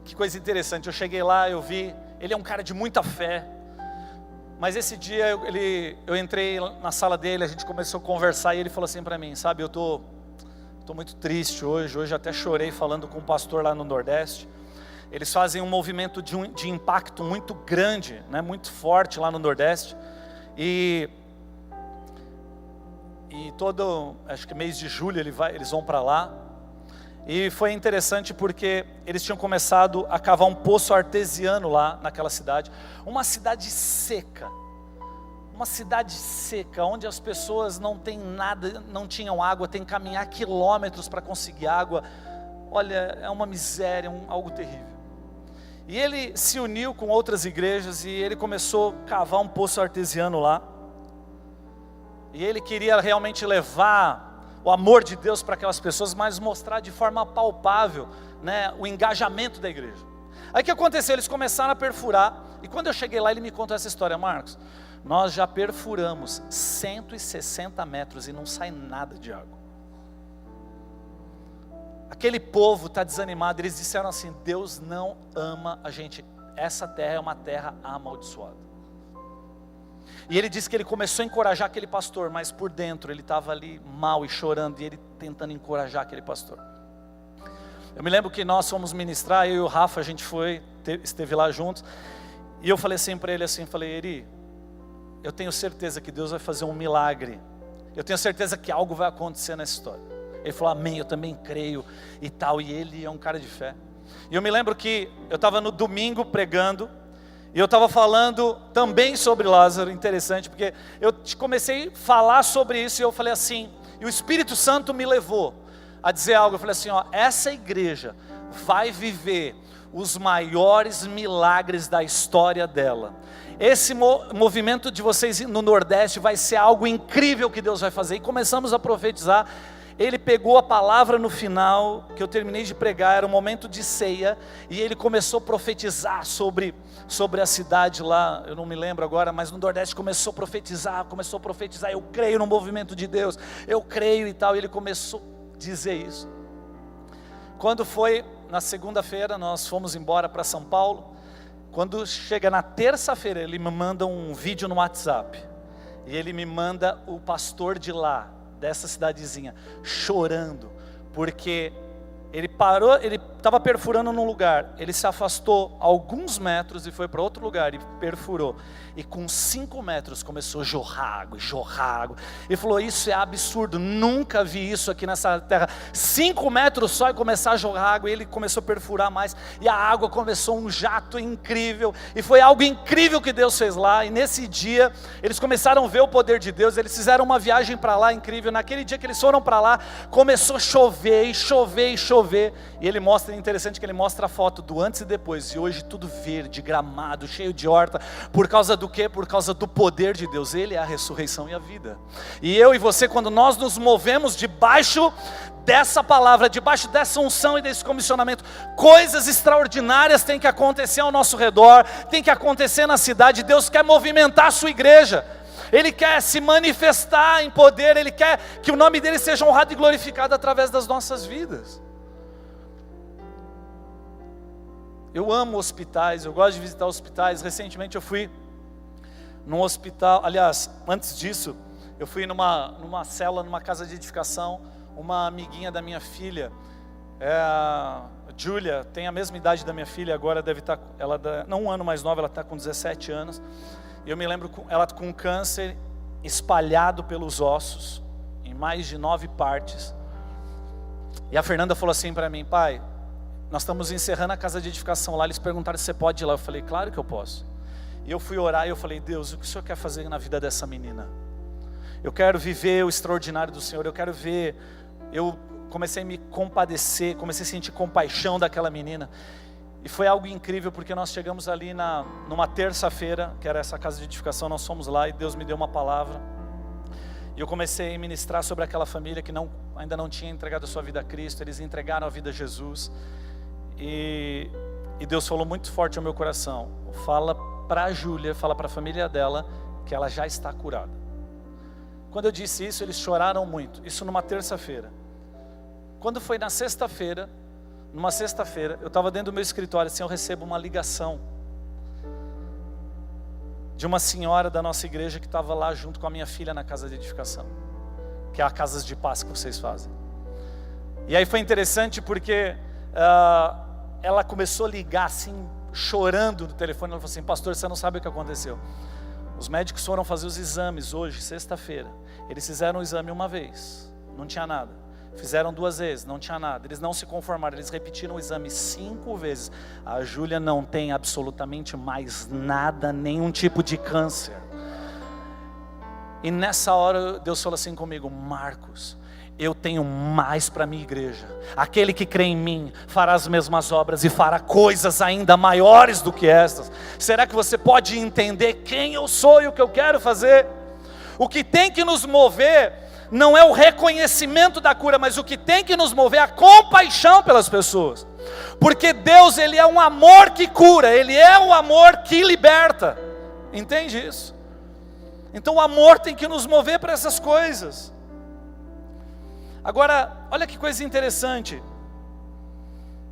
que coisa interessante, eu cheguei lá, eu vi, ele é um cara de muita fé, mas esse dia eu entrei na sala dele, a gente começou a conversar, e ele falou assim para mim, sabe, eu tô muito triste hoje até chorei falando com um pastor lá no Nordeste. Eles fazem um movimento de impacto muito grande, né, muito forte lá no Nordeste. E todo, acho que mês de julho eles vão para lá. E foi interessante porque eles tinham começado a cavar um poço artesiano lá naquela cidade. Uma cidade seca, onde as pessoas não têm nada, não tinham água, tem que caminhar quilômetros para conseguir água. Olha, é uma miséria, algo terrível. E ele se uniu com outras igrejas e ele começou a cavar um poço artesiano lá. E ele queria realmente levar o amor de Deus para aquelas pessoas, mas mostrar de forma palpável, né, o engajamento da igreja. Aí o que aconteceu? Eles começaram a perfurar. E quando eu cheguei lá, ele me contou essa história. Marcos, nós já perfuramos 160 metros e não sai nada de água. Aquele povo está desanimado, eles disseram assim, Deus não ama a gente, essa terra é uma terra amaldiçoada. E ele disse que ele começou a encorajar aquele pastor, mas por dentro ele estava ali mal e chorando, e ele tentando encorajar aquele pastor. Eu me lembro que nós fomos ministrar, eu e o Rafa, a gente esteve lá juntos, e eu falei assim para ele assim, falei, Eri, eu tenho certeza que Deus vai fazer um milagre, eu tenho certeza que algo vai acontecer nessa história. Ele falou, amém, eu também creio e tal, e ele é um cara de fé. E eu me lembro que eu estava no domingo pregando, e eu estava falando também sobre Lázaro, interessante, porque eu comecei a falar sobre isso, e eu falei assim, E o Espírito Santo me levou a dizer algo. Eu falei assim, ó, essa igreja vai viver os maiores milagres da história dela. Esse movimento de vocês no Nordeste vai ser algo incrível que Deus vai fazer. E começamos a profetizar. Ele pegou a palavra no final, que eu terminei de pregar, era um momento de ceia, e ele começou a profetizar sobre a cidade lá, eu não me lembro agora, mas no Nordeste começou a profetizar, eu creio no movimento de Deus, eu creio e tal, e ele começou a dizer isso. Quando foi na segunda-feira, nós fomos embora para São Paulo. Quando chega na terça-feira, ele me manda um vídeo no WhatsApp, e ele me manda o pastor de lá, dessa cidadezinha, chorando, porque ele parou, ele estava perfurando num lugar, ele se afastou alguns metros e foi para outro lugar e perfurou, e com 5 metros começou a jorrar água, ele falou, isso é absurdo, nunca vi isso aqui nessa terra, 5 metros só e começar a jorrar água, e ele começou a perfurar mais, e a água começou um jato incrível, e foi algo incrível que Deus fez lá, e nesse dia, eles começaram a ver o poder de Deus, eles fizeram uma viagem para lá incrível, naquele dia que eles foram para lá, começou a chover, e ele mostra, é interessante que ele mostra a foto do antes e depois, e hoje tudo verde, gramado, cheio de horta, por causa do quê? Por causa do poder de Deus, Ele é a ressurreição e a vida, e eu e você, quando nós nos movemos debaixo dessa palavra, debaixo dessa unção e desse comissionamento, coisas extraordinárias têm que acontecer ao nosso redor, tem que acontecer na cidade. Deus quer movimentar a sua igreja, Ele quer se manifestar em poder, Ele quer que o nome dEle seja honrado e glorificado através das nossas vidas. Eu amo hospitais, eu gosto de visitar hospitais. Recentemente eu fui num hospital, aliás, antes disso, eu fui numa célula, numa casa de edificação. Uma amiguinha da minha filha, a Júlia, tem a mesma idade da minha filha, agora deve estar, não um ano mais nova, ela está com 17 anos. E eu me lembro, ela com câncer espalhado pelos ossos, em mais de 9 partes. E a Fernanda falou assim para mim, pai, nós estamos encerrando a casa de edificação lá, eles perguntaram se você pode ir lá. Eu falei, claro que eu posso. E eu fui orar e eu falei, Deus, o que o Senhor quer fazer na vida dessa menina? Eu quero viver o extraordinário do Senhor, eu quero ver. Eu comecei a me compadecer, comecei a sentir compaixão daquela menina. E foi algo incrível, porque nós chegamos ali numa terça-feira, que era essa casa de edificação, nós fomos lá e Deus me deu uma palavra. E eu comecei a ministrar sobre aquela família que ainda não tinha entregado a sua vida a Cristo, eles entregaram a vida a Jesus. E Deus falou muito forte ao meu coração, fala para a Júlia, fala para a família dela, que ela já está curada. Quando eu disse isso, eles choraram muito, isso numa terça-feira. Quando foi na sexta-feira, eu estava dentro do meu escritório, assim, eu recebo uma ligação de uma senhora da nossa igreja que estava lá junto com a minha filha na casa de edificação, que é a Casas de Paz que vocês fazem. E aí foi interessante porque ela começou a ligar assim, chorando no telefone. Ela falou assim, pastor, você não sabe o que aconteceu. Os médicos foram fazer os exames hoje, sexta-feira. Eles fizeram o exame uma vez, não tinha nada. Fizeram 2 vezes, não tinha nada. Eles não se conformaram, eles repetiram o exame 5 vezes. A Júlia não tem absolutamente mais nada, nenhum tipo de câncer. E nessa hora Deus falou assim comigo, Marcos, eu tenho mais para a minha igreja. Aquele que crê em mim fará as mesmas obras e fará coisas ainda maiores do que estas. Será que você pode entender quem eu sou e o que eu quero fazer? O que tem que nos mover não é o reconhecimento da cura, mas o que tem que nos mover é a compaixão pelas pessoas. Porque Deus, Ele é um amor que cura, Ele é um amor que liberta. Entende isso? Então o amor tem que nos mover para essas coisas. Agora, olha que coisa interessante.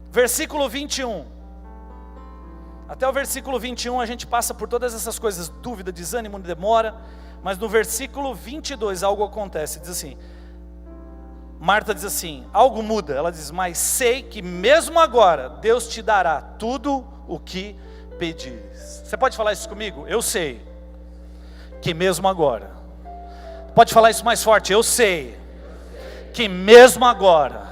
Versículo 21. Até o versículo 21 a gente passa por todas essas coisas, dúvida, desânimo, demora. Mas no versículo 22 algo acontece, diz assim, Marta diz assim, algo muda, ela diz, mas sei que mesmo agora Deus te dará tudo o que pedires. Você pode falar isso comigo? Eu sei que mesmo agora. Pode falar isso mais forte, eu sei que mesmo agora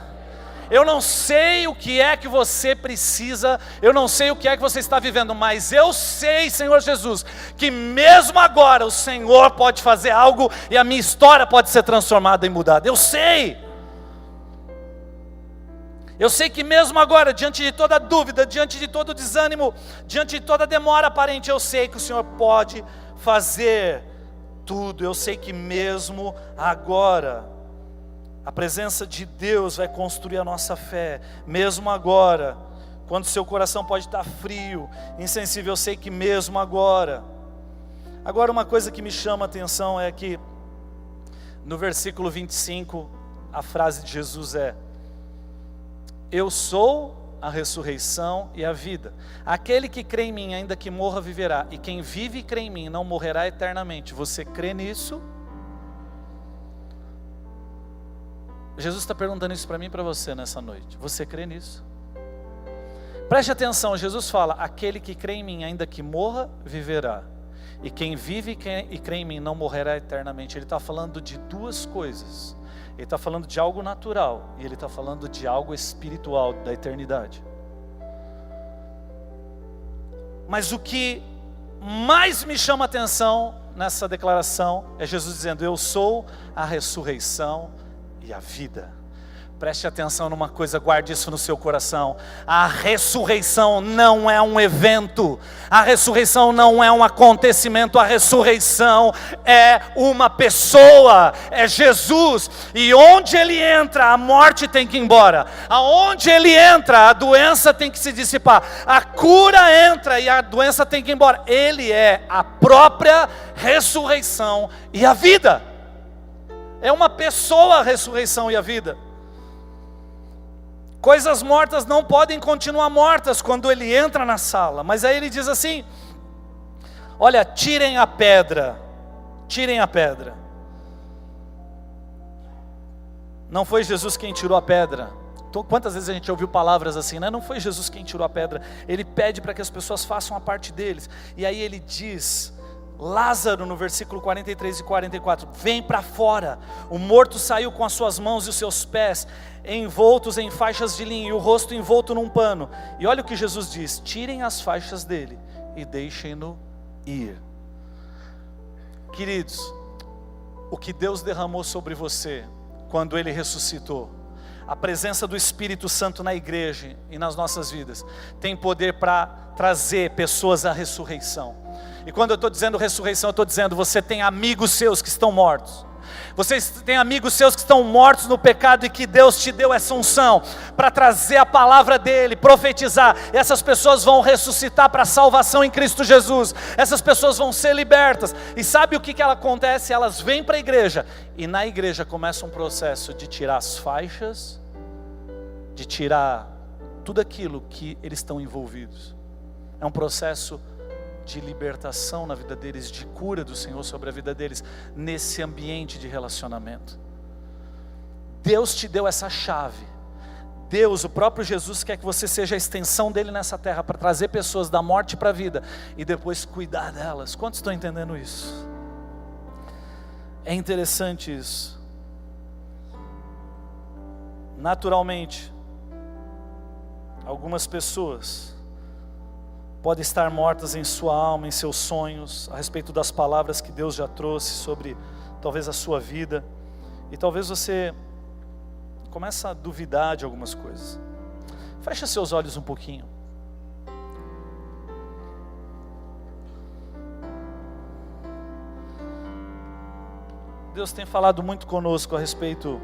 eu não sei o que é que você precisa, eu não sei o que é que você está vivendo, mas eu sei, Senhor Jesus, que mesmo agora o Senhor pode fazer algo e a minha história pode ser transformada e mudada. Eu sei que mesmo agora, diante de toda dúvida, diante de todo desânimo, diante de toda demora aparente, eu sei que o Senhor pode fazer tudo. Eu sei que mesmo agora a presença de Deus vai construir a nossa fé. Mesmo agora, quando seu coração pode estar frio, insensível, eu sei que mesmo agora. Agora, uma coisa que me chama a atenção é que no versículo 25, a frase de Jesus é: eu sou a ressurreição e a vida. Aquele que crê em mim, ainda que morra, viverá. E quem vive e crê em mim não morrerá eternamente. Você crê nisso? Jesus está perguntando isso para mim e para você nessa noite. Você crê nisso? Preste atenção, Jesus fala: aquele que crê em mim, ainda que morra, viverá. E quem vive e crê em mim não morrerá eternamente. Ele está falando de duas coisas. Ele está falando de algo natural e ele está falando de algo espiritual, da eternidade. Mas o que mais me chama a atenção nessa declaração é Jesus dizendo: eu sou a ressurreição e a vida. Preste atenção numa coisa, guarde isso no seu coração. A ressurreição não é um evento, a ressurreição não é um acontecimento, a ressurreição é uma pessoa, é Jesus. E onde Ele entra, a morte tem que ir embora. Aonde Ele entra, a doença tem que se dissipar. A cura entra e a doença tem que ir embora. Ele é a própria ressurreição e a vida. É uma pessoa a ressurreição e a vida. Coisas mortas não podem continuar mortas quando ele entra na sala. Mas aí ele diz assim: olha, tirem a pedra. Tirem a pedra. Não foi Jesus quem tirou a pedra. Quantas vezes a gente ouviu palavras assim, né? Não foi Jesus quem tirou a pedra. Ele pede para que as pessoas façam a parte deles. E aí ele diz: Lázaro, no versículo 43 e 44, vem para fora. O morto saiu com as suas mãos e os seus pés envoltos em faixas de linho e o rosto envolto num pano. E olha o que Jesus diz: tirem as faixas dele e deixem-no ir. Queridos, o que Deus derramou sobre você quando Ele ressuscitou, a presença do Espírito Santo na igreja e nas nossas vidas, tem poder para trazer pessoas à ressurreição. E quando eu estou dizendo ressurreição, eu estou dizendo: você tem amigos seus que estão mortos. Vocês têm amigos seus que estão mortos no pecado e que Deus te deu essa unção para trazer a palavra dEle, profetizar. E essas pessoas vão ressuscitar para a salvação em Cristo Jesus. Essas pessoas vão ser libertas. E sabe o que acontece? Elas vêm para a igreja e na igreja começa um processo de tirar as faixas, de tirar tudo aquilo que eles estão envolvidos. É um processo de libertação na vida deles, de cura do Senhor sobre a vida deles, nesse ambiente de relacionamento. Deus te deu essa chave. Deus, o próprio Jesus, quer que você seja a extensão dele nessa terra, para trazer pessoas da morte para a vida, e depois cuidar delas. Quantos estão entendendo isso? É interessante isso. Naturalmente, algumas pessoas podem estar mortas em sua alma, em seus sonhos, a respeito das palavras que Deus já trouxe sobre talvez a sua vida. E talvez você comece a duvidar de algumas coisas. Fecha seus olhos um pouquinho. Deus tem falado muito conosco a respeito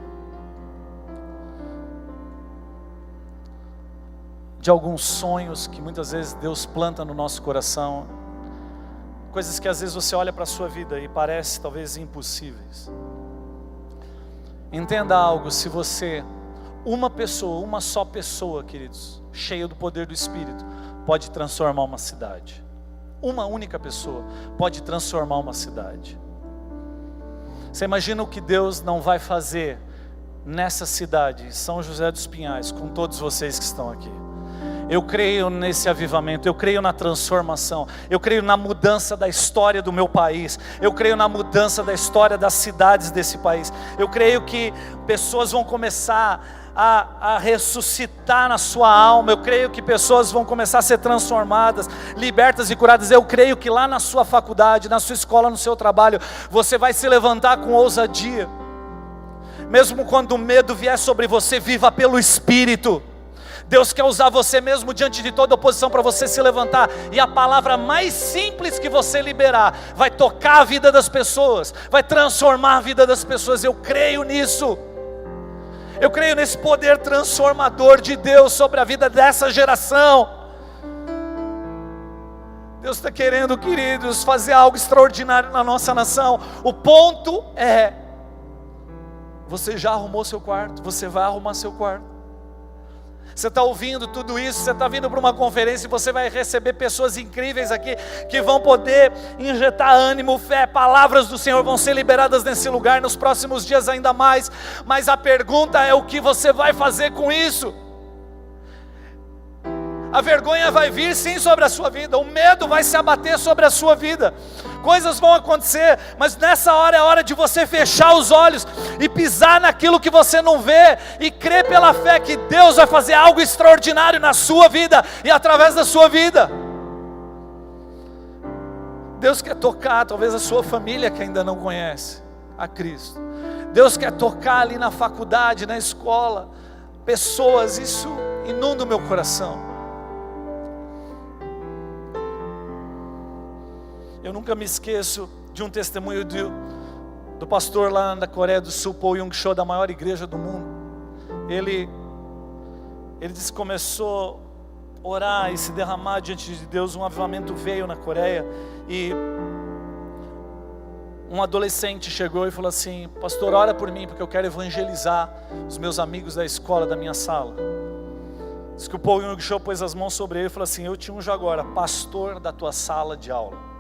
de alguns sonhos que muitas vezes Deus planta no nosso coração, coisas que às vezes você olha para a sua vida e parece talvez impossíveis. Entenda algo: se você, uma pessoa, uma só pessoa, queridos, cheia do poder do Espírito, pode transformar uma cidade. Uma única pessoa pode transformar uma cidade. Você imagina o que Deus não vai fazer nessa cidade, São José dos Pinhais, com todos vocês que estão aqui? Eu creio nesse avivamento, eu creio na transformação, eu creio na mudança da história do meu país, eu creio na mudança da história das cidades desse país. Eu creio que pessoas vão começar a ressuscitar na sua alma. Eu creio que pessoas vão começar a ser transformadas, libertas e curadas. Eu creio que lá na sua faculdade, na sua escola, no seu trabalho, você vai se levantar com ousadia. Mesmo quando o medo vier sobre você, viva pelo Espírito. Deus quer usar você mesmo diante de toda oposição para você se levantar. E a palavra mais simples que você liberar vai tocar a vida das pessoas, vai transformar a vida das pessoas. Eu creio nisso. Eu creio nesse poder transformador de Deus sobre a vida dessa geração. Deus está querendo, queridos, fazer algo extraordinário na nossa nação. O ponto é: você já arrumou seu quarto? Você vai arrumar seu quarto? Você está ouvindo tudo isso, você está vindo para uma conferência e você vai receber pessoas incríveis aqui, que vão poder injetar ânimo, fé, palavras do Senhor vão ser liberadas nesse lugar, nos próximos dias ainda mais. Mas a pergunta é: o que você vai fazer com isso? A vergonha vai vir sim sobre a sua vida, o medo vai se abater sobre a sua vida, coisas vão acontecer, mas nessa hora é hora de você fechar os olhos e pisar naquilo que você não vê, e crer pela fé que Deus vai fazer algo extraordinário na sua vida e através da sua vida. Deus quer tocar talvez a sua família que ainda não conhece a Cristo. Deus quer tocar ali na faculdade, na escola, pessoas. Isso inunda o meu coração. Eu nunca me esqueço de um testemunho do pastor lá na Coreia do Sul, Paul Yong-cho, da maior igreja do mundo. Ele disse que começou a orar e se derramar diante de Deus. Um avivamento veio na Coreia e um adolescente chegou e falou assim: pastor, ora por mim porque eu quero evangelizar os meus amigos da escola, da minha sala. Diz que o Paul Yong-cho pôs as mãos sobre ele e falou assim: eu te unjo agora, pastor da tua sala de aula.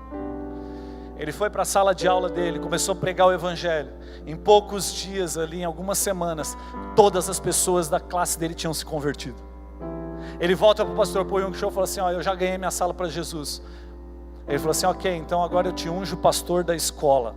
Ele foi para a sala de aula dele, começou a pregar o evangelho. Em poucos dias ali, em algumas semanas, todas as pessoas da classe dele tinham se convertido. Ele volta para o pastor Paul Yong-cho e fala assim: ó, eu já ganhei minha sala para Jesus. Ele falou assim: ok, então agora eu te unjo pastor da escola.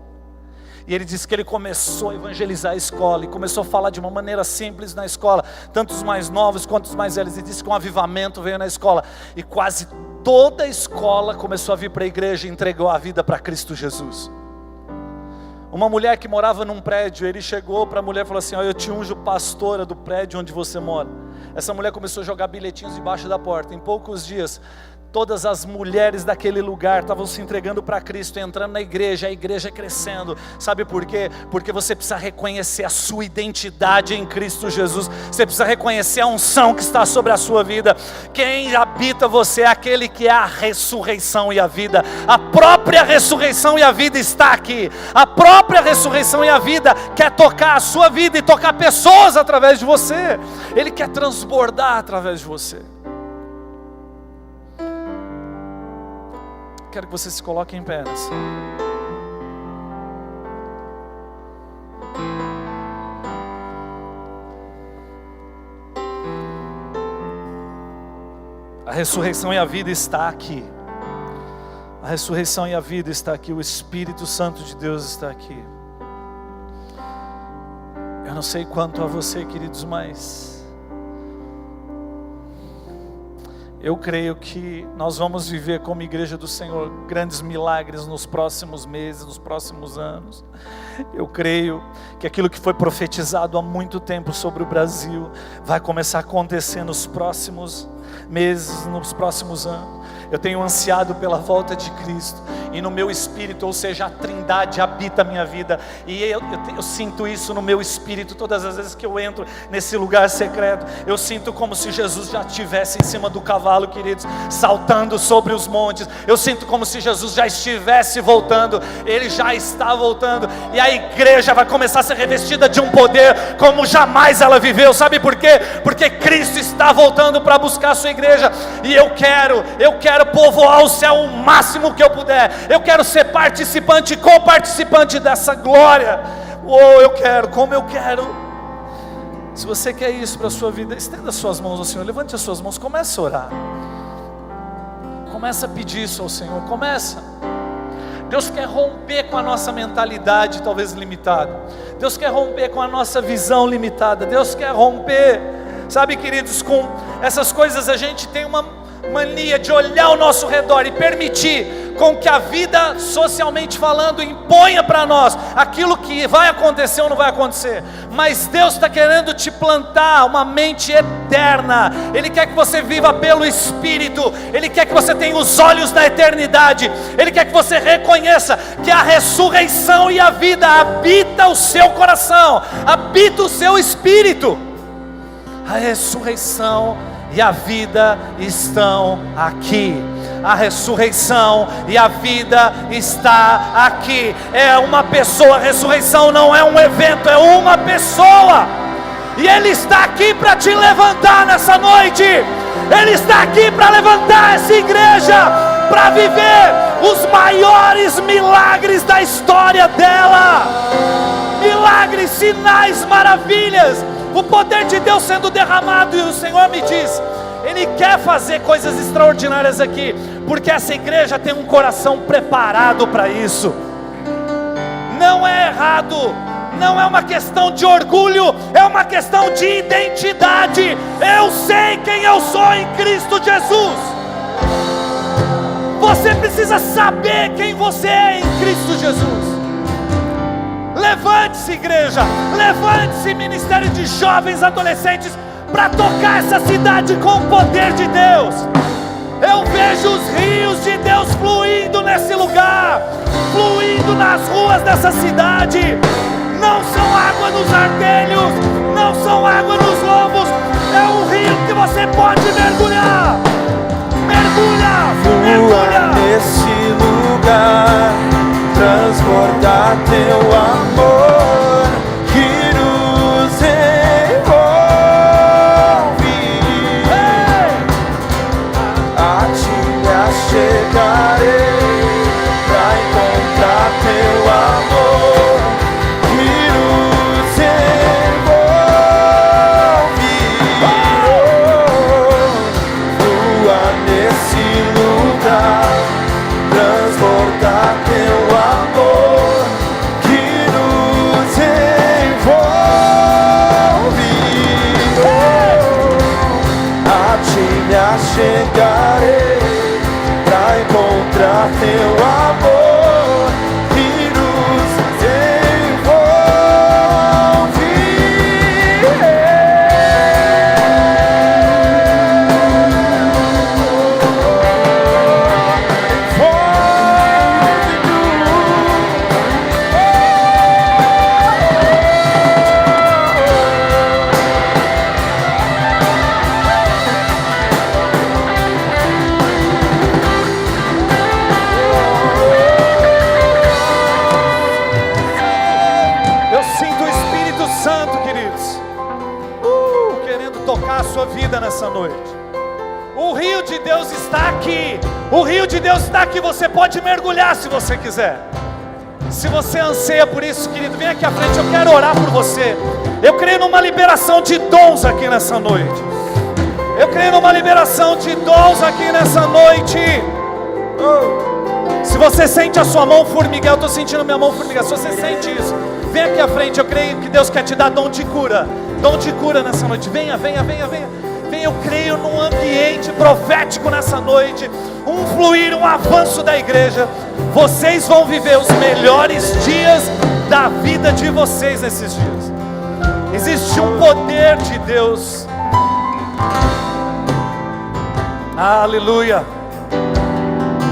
E ele disse que ele começou a evangelizar a escola, e começou a falar de uma maneira simples na escola, tanto os mais novos quanto os mais velhos. E disse que um avivamento veio na escola, e quase toda a escola começou a vir para a igreja e entregou a vida para Cristo Jesus. Uma mulher que morava num prédio, ele chegou para a mulher e falou assim: ó, eu te unjo pastora do prédio onde você mora. Essa mulher começou a jogar bilhetinhos debaixo da porta. Em poucos dias, todas as mulheres daquele lugar estavam se entregando para Cristo, entrando na igreja, a igreja crescendo. Sabe por quê? Porque você precisa reconhecer a sua identidade em Cristo Jesus. Você precisa reconhecer a unção que está sobre a sua vida. Quem habita você é aquele que é a ressurreição e a vida. A própria ressurreição e a vida está aqui. A própria ressurreição e a vida quer tocar a sua vida e tocar pessoas através de você. Ele quer transbordar através de você. Quero que você se coloque em pé. A ressurreição e a vida está aqui. A ressurreição e a vida está aqui. O Espírito Santo de Deus está aqui. Eu não sei quanto a você, queridos, mas eu creio que nós vamos viver como igreja do Senhor grandes milagres nos próximos meses, nos próximos anos. Eu creio que aquilo que foi profetizado há muito tempo sobre o Brasil vai começar a acontecer nos próximos meses, nos próximos anos. Eu tenho ansiado pela volta de Cristo, e no meu espírito, ou seja, a Trindade habita a minha vida, e eu sinto isso no meu espírito. Todas as vezes que eu entro nesse lugar secreto, eu sinto como se Jesus já estivesse em cima do cavalo, queridos, saltando sobre os montes. Eu sinto como se Jesus já estivesse voltando. Ele já está voltando, e a igreja vai começar a ser revestida de um poder como jamais ela viveu. Sabe por quê? Porque Cristo está voltando para buscar a sua igreja, e eu quero povoar o céu o máximo que eu puder. Eu quero ser participante, co-participante dessa glória. Como eu quero. Se você quer isso para a sua vida, estenda suas mãos ao Senhor, levante as suas mãos, comece a orar. Começa a pedir isso ao Senhor, começa. Deus quer romper com a nossa mentalidade talvez limitada. Deus quer romper com a nossa visão limitada. Deus quer romper, sabe, queridos, com essas coisas. A gente tem uma mania de olhar ao nosso redor e permitir com que a vida, socialmente falando, imponha para nós aquilo que vai acontecer ou não vai acontecer. Mas Deus está querendo te plantar uma mente eterna. Ele quer que você viva pelo Espírito. Ele quer que você tenha os olhos da eternidade. Ele quer que você reconheça que a ressurreição e a vida habita o seu coração, habita o seu espírito. A ressurreição e a vida estão aqui. A ressurreição e a vida está aqui. É uma pessoa. A ressurreição não é um evento, é uma pessoa. E Ele está aqui para te levantar nessa noite. Ele está aqui para levantar essa igreja, para viver os maiores milagres da história dela. Milagres, sinais, maravilhas, o poder de Deus sendo derramado. E o Senhor me diz, Ele quer fazer coisas extraordinárias aqui, porque essa igreja tem um coração preparado para isso. Não é errado, não é uma questão de orgulho, é uma questão de identidade. Eu sei quem eu sou em Cristo Jesus. Você precisa saber quem você é em Cristo Jesus. Levante-se, igreja, levante-se, ministério de jovens, adolescentes, para tocar essa cidade com o poder de Deus. Eu vejo os rios de Deus fluindo nesse lugar, fluindo nas ruas dessa cidade. Não são água nos artelhos, não são água nos lombos, é um rio que você pode mergulhar. Mergulha, mergulha nesse lugar, transbordar teu amor que nos envolve. A ti me achegarei pra encontrar teu amor que nos envolve. Flua nesse lugar, transbordar teu amor que nos envolve. A ti me achegarei pra encontrar teu amor que nos envolve. tocar a sua vida nessa noite. O rio de Deus está aqui. O rio de Deus está aqui. Você pode mergulhar se você quiser. Se você anseia por isso, querido, vem aqui à frente. Eu quero orar por você. Eu creio numa liberação de dons aqui nessa noite. Eu creio numa liberação de dons aqui nessa noite. Se você sente a sua mão formigar, eu estou sentindo minha mão formigar. Se você sente isso, vem aqui à frente. Eu creio que Deus quer te dar dom de cura. Dom de cura nessa noite. Venha, venha, venha, venha. Venha, eu creio num ambiente profético nessa noite. Um fluir, um avanço da igreja. Vocês vão viver os melhores dias da vida de vocês nesses dias. Existe um poder de Deus. Aleluia.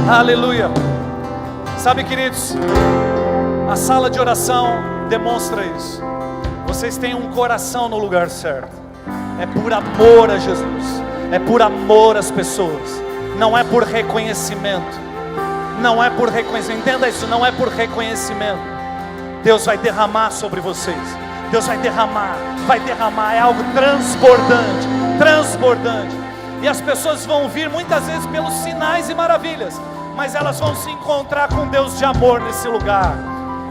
Aleluia. Sabe, queridos, a sala de oração demonstra isso. Vocês têm um coração no lugar certo. É por amor a Jesus. É por amor às pessoas. Não é por reconhecimento. Não é por reconhecimento. Entenda isso, não é por reconhecimento. Deus vai derramar sobre vocês. Deus vai derramar. É algo transbordante. Transbordante. E as pessoas vão vir muitas vezes pelos sinais e maravilhas, mas elas vão se encontrar com Deus de amor nesse lugar.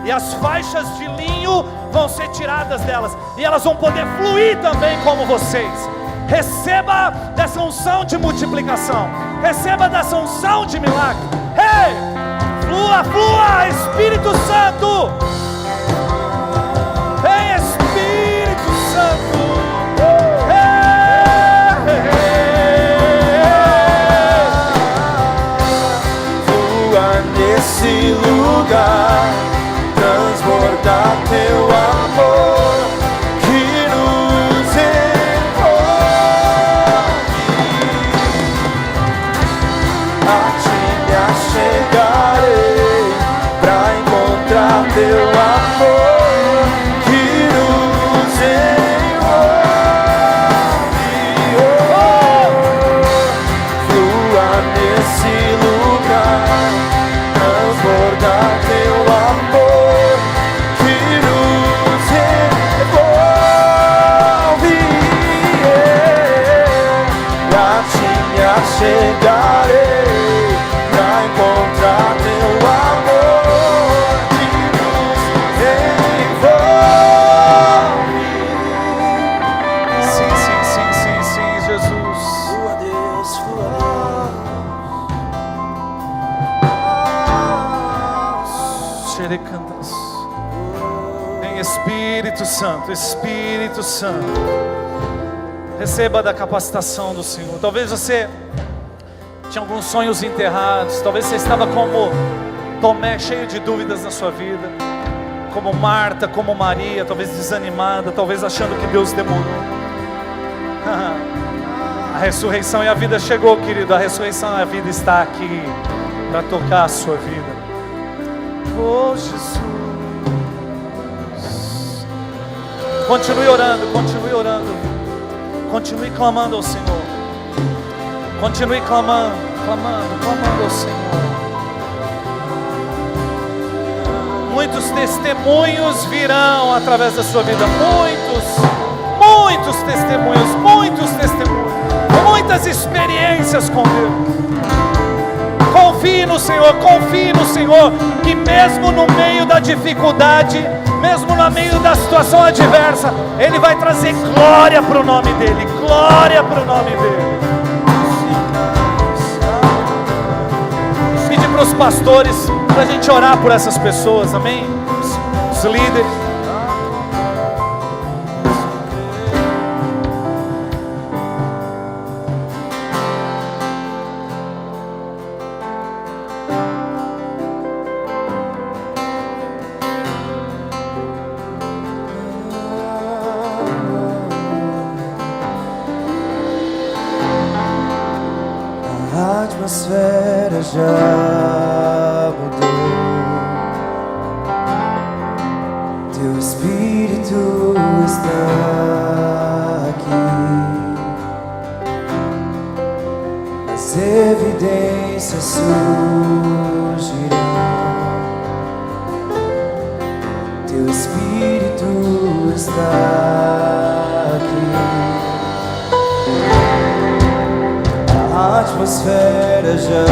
E as faixas de linho vão ser tiradas delas, e elas vão poder fluir também como vocês. Receba dessa unção de multiplicação. Receba dessa unção de milagre. Ei! Flua, flua Espírito Santo! Vem, Espírito Santo! Flua nesse lugar, transbordar teu amor que nos envolve. A ti me achegarei pra encontrar teu amor que nos envolve. Flua nesse lugar, transbordar teu amor que nos envolve. A ti me achegarei pra encontrar teu amor que nos envolve. Sim, sim, sim, sim, sim, Jesus. Flua, Deus, flua. Xerecantas. Vem, Espírito Santo, Espírito Santo. Receba da capacitação do Senhor. Talvez você tinha alguns sonhos enterrados. Talvez você estava como Tomé, cheio de dúvidas na sua vida. Como Marta, como Maria, talvez desanimada, talvez achando que Deus demorou. A ressurreição e a vida chegou, querido. A ressurreição e a vida está aqui para tocar a sua vida. Oh, Jesus. Continue orando, continue orando. Continue clamando ao Senhor. Continue clamando, clamando ao Senhor. Muitos testemunhos virão através da sua vida. Muitos testemunhos, muitas experiências com Deus. Confie no Senhor, que mesmo no meio da dificuldade, mesmo no meio da situação adversa, Ele vai trazer glória para o nome dEle, glória para o nome dEle. Pedir para os pastores, para a gente orar por essas pessoas, amém? Os líderes. A atmosfera já mudou. Teu Espírito está aqui. As evidências surgirão. Teu Espírito está aqui. A atmosfera já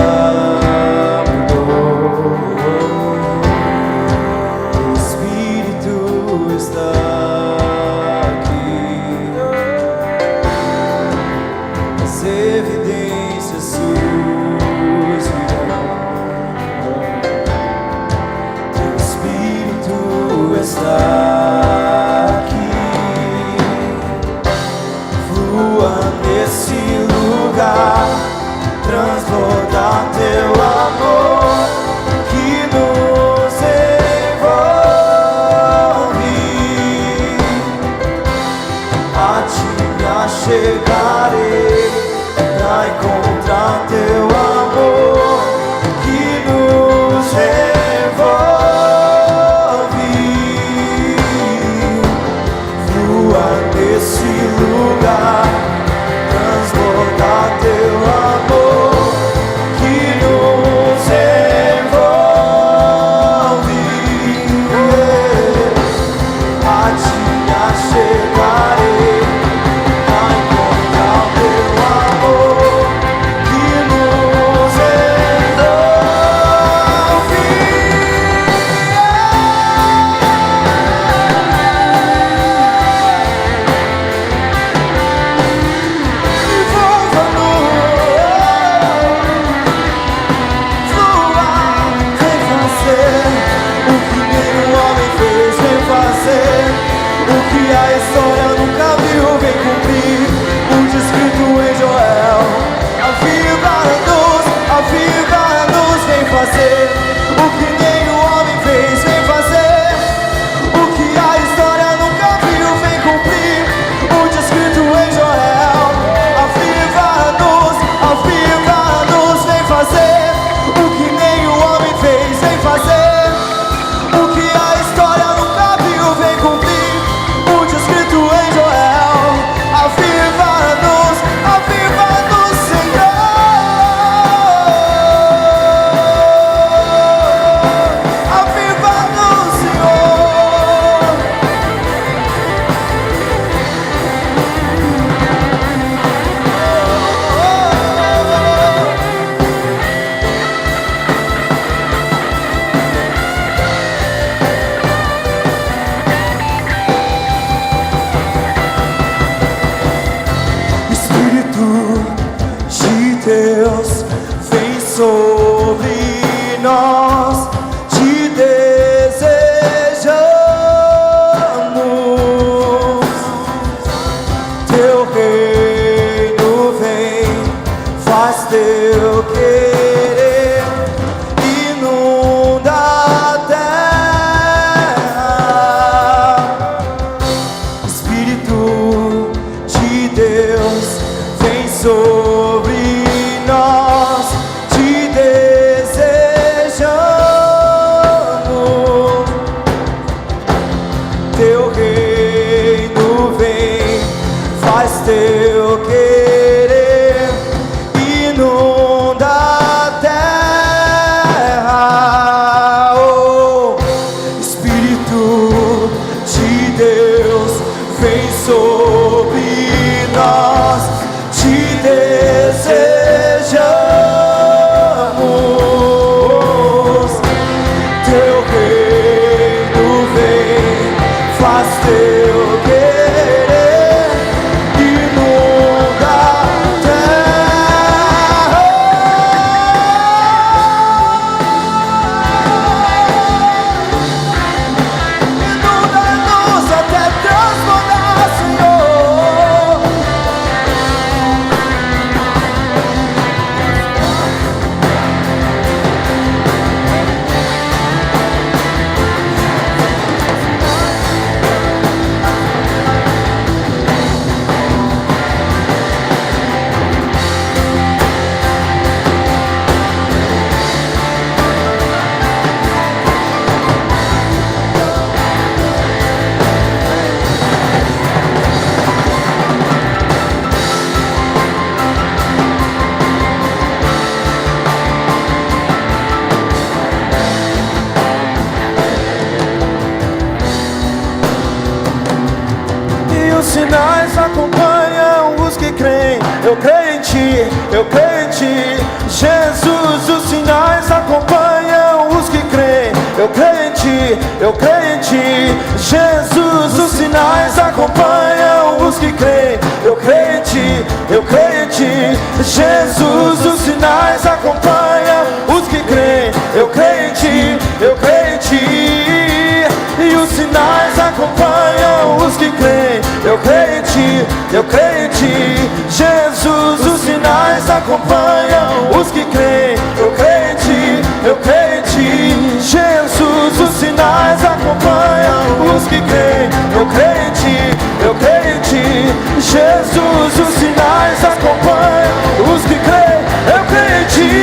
sinais acompanham os que creem. Eu creio em Ti, eu creio em Ti, Jesus. Os sinais acompanham os que creem. Eu creio em Ti, eu creio em Ti, Jesus. Os sinais acompanham os que creem. Eu creio em Ti, eu creio em Ti, Jesus. Os sinais acompanham os que creem. Eu creio em Ti, eu creio em Ti, e os sinais acompanham os que creem. Eu creio em Ti, eu creio em Ti, Jesus. Os sinais acompanham os que creem. Eu creio em Ti, eu creio em Ti, Jesus. Os sinais acompanham os que creem. Eu creio em Ti, eu creio em Ti, Jesus. Os sinais acompanham os que creem. Eu creio em Ti,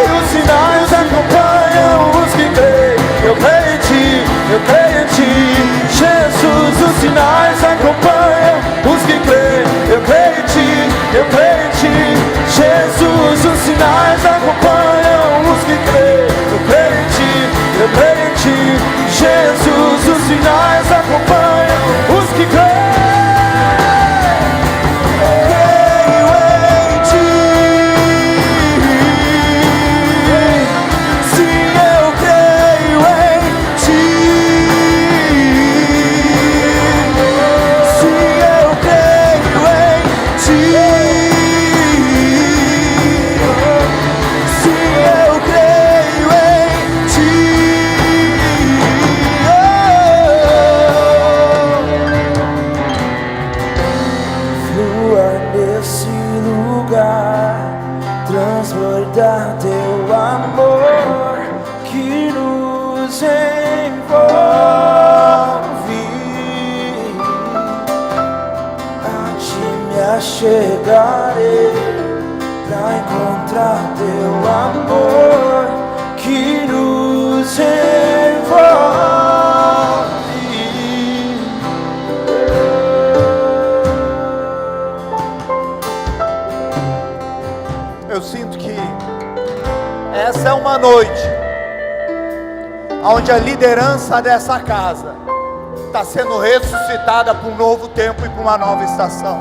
os sinais acompanham os que creem. Eu creio em Ti, eu creio em Ti, Jesus. Os sinais acompanham os que creem. Eu creio em Ti, eu creio em Ti, Jesus. Os sinais acompanham os que creem. Eu creio em Ti, eu creio em Ti, Jesus. Os sinais acompanham os que creem. Transbordar Teu amor que nos envolve. A Ti me achegarei pra encontrar Teu amor que nos envolve. Eu sinto que essa é uma noite onde a liderança dessa casa está sendo ressuscitada para um novo tempo e para uma nova estação.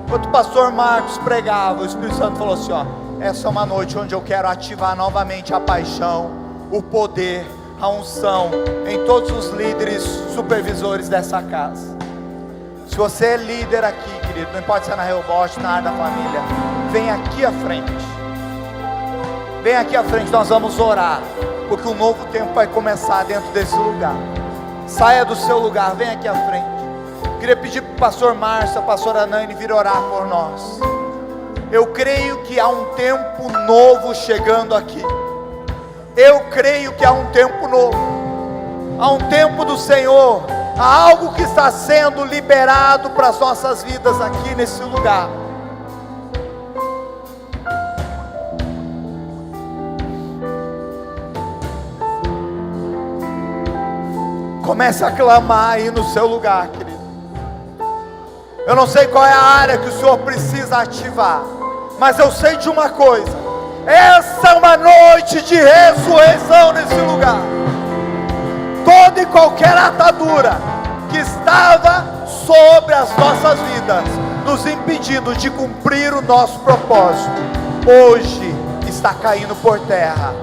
Enquanto o pastor Marcos pregava, o Espírito Santo falou assim: ó, essa é uma noite onde eu quero ativar novamente a paixão, o poder, a unção em todos os líderes supervisores dessa casa. Se você é líder aqui, querido, não importa se é na Rehoboth, na área da família, vem aqui à frente. Vem aqui à frente, nós vamos orar, porque um novo tempo vai começar dentro desse lugar. Saia do seu lugar, vem aqui à frente. Queria pedir para o pastor Márcio, a pastora Nani vir orar por nós. Eu creio que há um tempo novo chegando aqui. Eu creio que há um tempo novo. Há um tempo do Senhor. Há algo que está sendo liberado para as nossas vidas aqui nesse lugar. Comece a clamar aí no seu lugar, querido. Eu não sei qual é a área que o Senhor precisa ativar, mas eu sei de uma coisa: essa é uma noite de ressurreição nesse lugar. Toda e qualquer atadura que estava sobre as nossas vidas, nos impedindo de cumprir o nosso propósito, hoje está caindo por terra.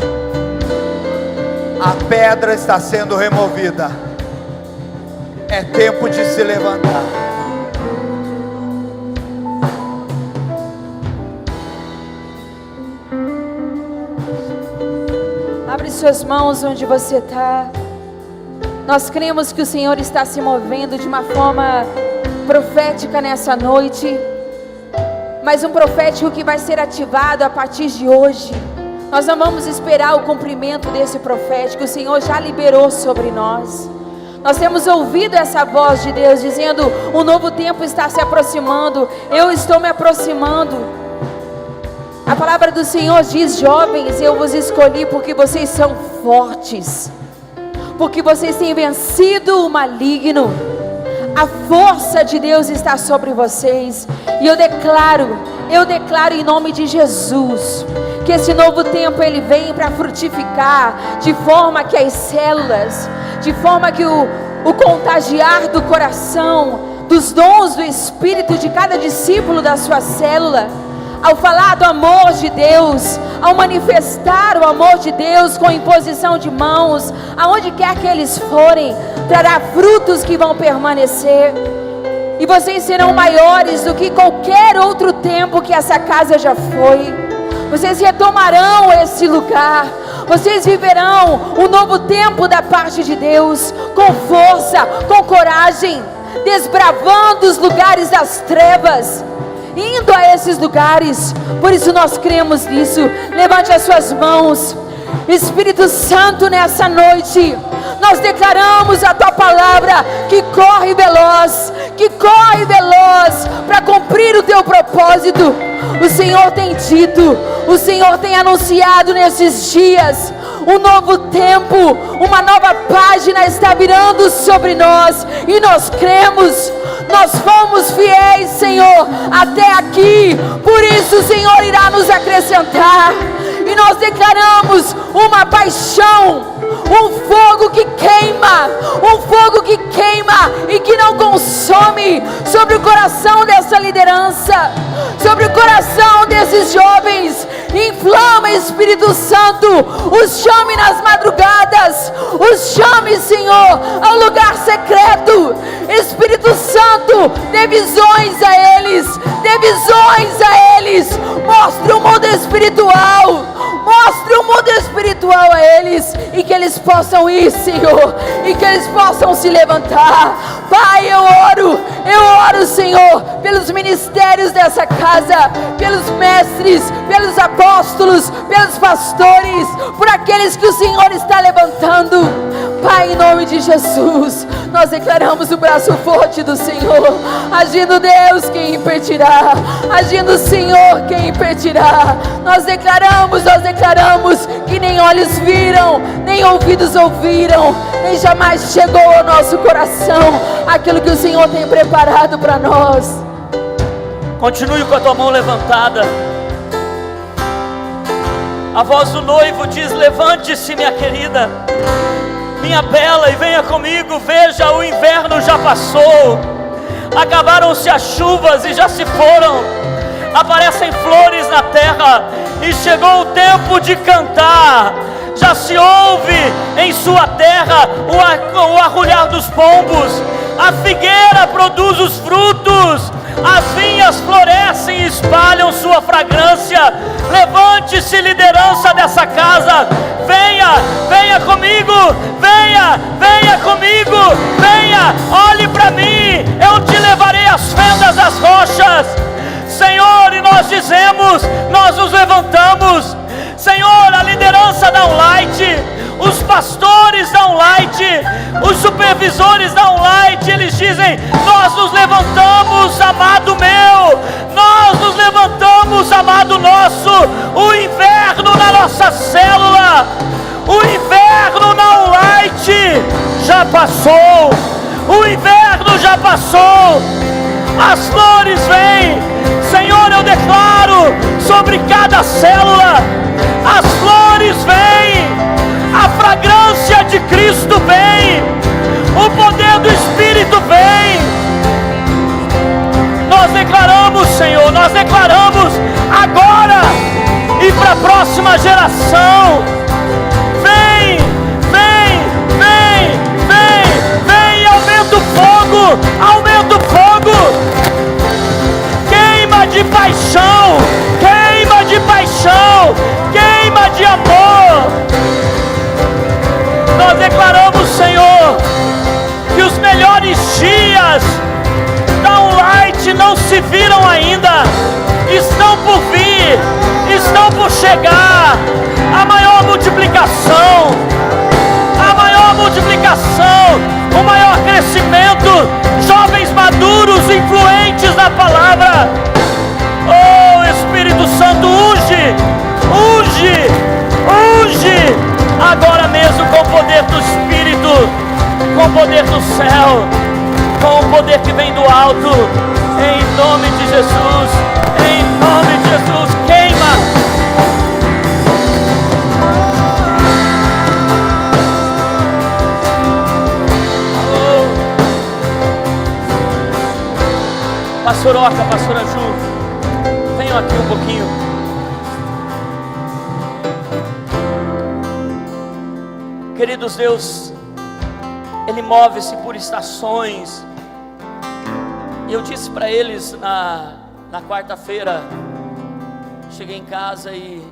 A pedra está sendo removida. É tempo de se levantar. Abre suas mãos onde você está. Nós cremos que o Senhor está se movendo de uma forma profética nessa noite, mas um profético que vai ser ativado a partir de hoje. Nós não vamos esperar o cumprimento desse profético, o Senhor já liberou sobre nós. Nós temos ouvido essa voz de Deus dizendo: um novo tempo está se aproximando, eu estou me aproximando. A palavra do Senhor diz: jovens, eu vos escolhi porque vocês são fortes, porque vocês têm vencido o maligno. A força de Deus está sobre vocês. E eu declaro em nome de Jesus, que esse novo tempo ele vem para frutificar, de forma que as células, de forma que o o contagiar do coração, dos dons do Espírito de cada discípulo da sua célula, ao falar do amor de Deus, ao manifestar o amor de Deus com imposição de mãos, aonde quer que eles forem, trará frutos que vão permanecer, e vocês serão maiores do que qualquer outro tempo que essa casa já foi. Vocês retomarão esse lugar, vocês viverão um novo tempo da parte de Deus, com força, com coragem, desbravando os lugares das trevas, indo a esses lugares. Por isso nós cremos nisso. Levante as suas mãos. Espírito Santo, nessa noite nós declaramos a tua palavra que corre veloz para cumprir o teu propósito. O Senhor tem dito, o Senhor tem anunciado nesses dias um novo tempo, uma nova página está virando sobre nós, e nós cremos. Nós fomos fiéis, Senhor, até aqui, por isso o Senhor irá nos acrescentar, e nós declaramos uma paixão, um fogo que queima e que não consome, sobre o coração dessa liderança, sobre o coração desses jovens. Inflama, Espírito Santo, os chame nas madrugadas, os chame, Senhor, ao lugar secreto. Espírito Santo, dê visões a eles, mostre o mundo espiritual, a eles, e que eles possam ir, Senhor, e que eles possam se levantar. Pai, eu oro, Senhor, pelos ministérios dessa casa, pelos mestres, pelos apóstolos, pelos pastores, por aqueles que o Senhor está levantando. Pai, em nome de Jesus, nós declaramos o braço forte do Senhor. Agindo Deus, quem impedirá? Agindo o Senhor, quem impedirá? Nós declaramos que nem olhos viram, nem ouvidos ouviram, nem jamais chegou ao nosso coração aquilo que o Senhor tem preparado para nós. Continue com a tua mão levantada. A voz do noivo diz: levante-se, minha querida, minha bela, e venha comigo. Veja, o inverno já passou, acabaram-se as chuvas e já se foram, aparecem flores na terra, e chegou o tempo de cantar. Já se ouve em sua terra o arrulhar dos pombos, a figueira produz os frutos, as vinhas florescem e espalham sua fragrância. Levante-se, liderança dessa casa, venha comigo, venha comigo, olhe para mim, eu te levarei às fendas das rochas, Senhor. E nós dizemos, nós nos levantamos, Senhor, a liderança da Unlight, os pastores da Unlight, os supervisores da Unlight, eles dizem: nós nos levantamos, amado meu, nós nos levantamos, amado nosso. O inverno na nossa célula, o inverno na Unlight já passou, o inverno já passou, as flores vêm, Senhor. Eu declaro sobre cada célula, as flores vêm, a fragrância de Cristo vem, o poder do Espírito vem. Nós declaramos, Senhor, nós declaramos agora e para a próxima geração: vem, aumenta o fogo, queima de paixão, queima de amor. Nós declaramos, Senhor, que os melhores dias da Unlight não se viram ainda, estão por vir, estão por chegar. A maior multiplicação, o maior crescimento, jovens maduros, influentes na palavra. Oh, Espírito Santo, unge agora mesmo com o poder do Espírito, com o poder do céu, com o poder que vem do alto, em nome de Jesus, queima. Oh, Pastor Oca, pastora Ju, venham aqui um pouquinho. Queridos, Deus, Ele move-se por estações. Eu disse para eles na quarta-feira, cheguei em casa e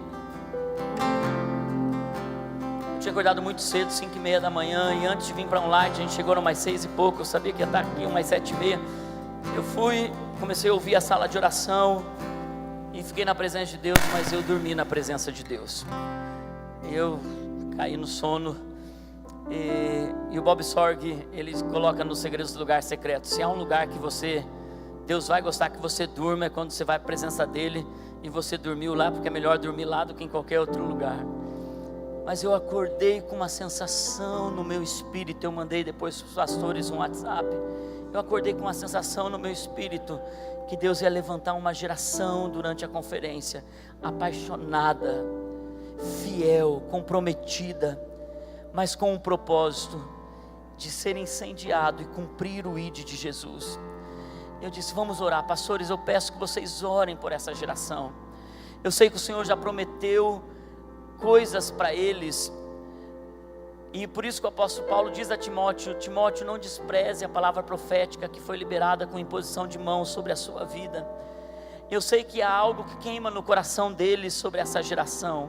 tinha acordado muito cedo, 5h30 da manhã, e antes de vir para um light, a gente chegou no mais 6 e pouco, eu sabia que ia estar aqui umas 7h30, eu fui, comecei a ouvir a sala de oração, e fiquei na presença de Deus, mas eu dormi na presença de Deus, eu caí no sono, e o Bob Sorg, ele coloca nos Segredos do Lugar Secreto, se há um lugar que Deus vai gostar que você durma, é quando você vai à presença dEle, e você dormiu lá, porque é melhor dormir lá do que em qualquer outro lugar. Mas eu acordei com uma sensação no meu espírito. Eu mandei depois para os pastores um WhatsApp. Eu acordei com uma sensação no meu espírito que Deus ia levantar uma geração durante a conferência, apaixonada, fiel, comprometida, mas com um propósito de ser incendiado e cumprir o ID de Jesus. Eu disse, vamos orar, pastores, eu peço que vocês orem por essa geração. Eu sei que o Senhor já prometeu coisas para eles, e por isso que o apóstolo Paulo diz a Timóteo: Timóteo, não despreze a palavra profética que foi liberada com imposição de mãos sobre a sua vida. Eu sei que há algo que queima no coração deles sobre essa geração.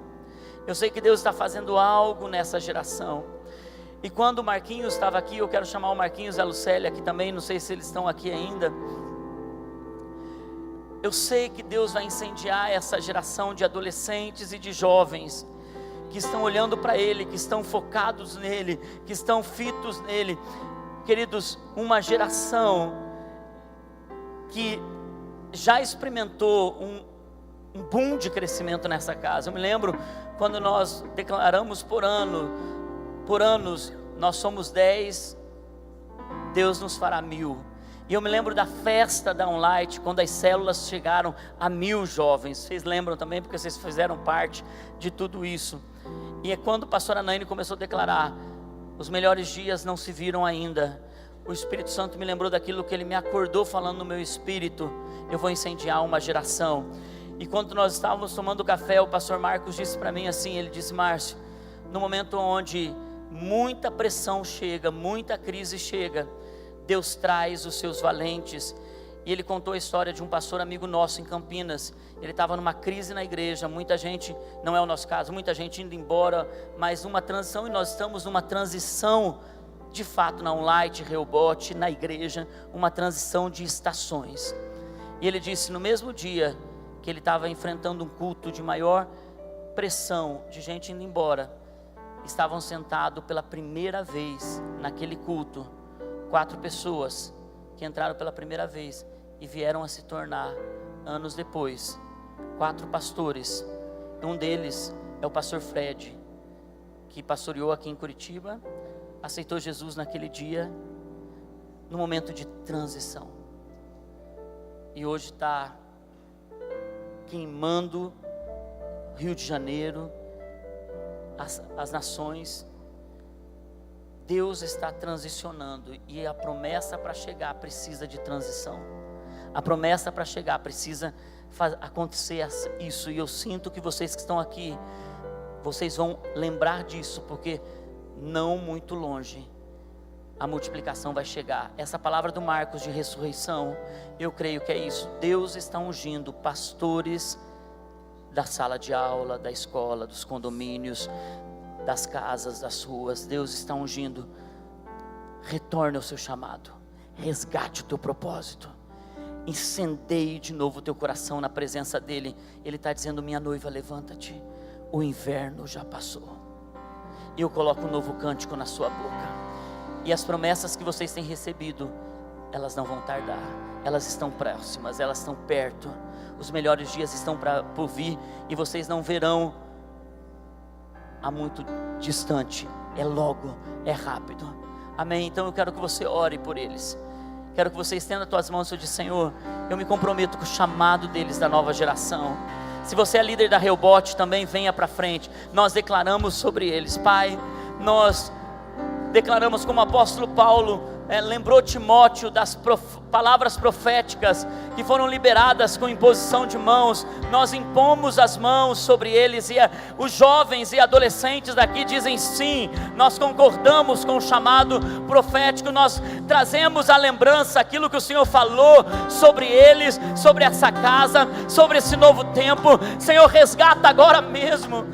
Eu sei que Deus está fazendo algo nessa geração. E quando o Marquinhos estava aqui, eu quero chamar o Marquinhos e a Lucélia aqui também, não sei se eles estão aqui ainda. Eu sei que Deus vai incendiar essa geração de adolescentes e de jovens que estão olhando para Ele, que estão focados nele, que estão fitos nele. Queridos, uma geração que já experimentou um boom de crescimento nessa casa. Eu me lembro quando nós declaramos por anos, nós somos 10, Deus nos fará 1000. E eu me lembro da festa da Onlight, quando as células chegaram a 1000 jovens. Vocês lembram também, porque vocês fizeram parte de tudo isso. E é quando o pastor Anaine começou a declarar: os melhores dias não se viram ainda. O Espírito Santo me lembrou daquilo que Ele me acordou falando no meu espírito: eu vou incendiar uma geração. E quando nós estávamos tomando café, o pastor Marcos disse para mim assim, ele disse: Márcio, no momento onde muita pressão chega, muita crise chega, Deus traz os seus valentes. E ele contou a história de um pastor amigo nosso em Campinas. Ele estava numa crise na igreja, muita gente, não é o nosso caso, muita gente indo embora, mas uma transição, e nós estamos numa transição, de fato, na Onlight, Rehoboth, na igreja, uma transição de estações. E ele disse, no mesmo dia que ele estava enfrentando um culto de maior pressão, de gente indo embora, estavam sentados pela primeira vez naquele culto, 4 pessoas que entraram pela primeira vez e vieram a se tornar, anos depois, 4 pastores. Um deles é o pastor Fred, que pastoreou aqui em Curitiba, aceitou Jesus naquele dia, no momento de transição, e hoje está queimando Rio de Janeiro, as nações. Deus está transicionando, e a promessa para chegar precisa de transição. A promessa para chegar precisa acontecer isso, e eu sinto que vocês que estão aqui, vocês vão lembrar disso, porque não muito longe a multiplicação vai chegar. Essa palavra do Marcos de ressurreição, eu creio que é isso. Deus está ungindo pastores da sala de aula, da escola, dos condomínios, das casas, das ruas. Deus está ungindo. Retorne ao seu chamado, resgate o teu propósito, incendeie de novo o teu coração na presença dEle. Ele está dizendo: minha noiva, levanta-te, o inverno já passou, e eu coloco um novo cântico na sua boca. E as promessas que vocês têm recebido, elas não vão tardar, elas estão próximas, elas estão perto. Os melhores dias estão por vir, e vocês não verão há muito distante, é logo, é rápido. Amém? Então eu quero que você ore por eles. Quero que você estenda as tuas mãos e diga: Senhor, eu me comprometo com o chamado deles da nova geração. Se você é líder da Rehoboth, também venha para frente. Nós declaramos sobre eles, Pai. Nós declaramos como o apóstolo Paulo lembrou Timóteo das palavras proféticas que foram liberadas com imposição de mãos. Nós impomos as mãos sobre eles, e os jovens e adolescentes daqui dizem sim, nós concordamos com o chamado profético, nós trazemos à lembrança aquilo que o Senhor falou sobre eles, sobre essa casa, sobre esse novo tempo. Senhor, resgata agora mesmo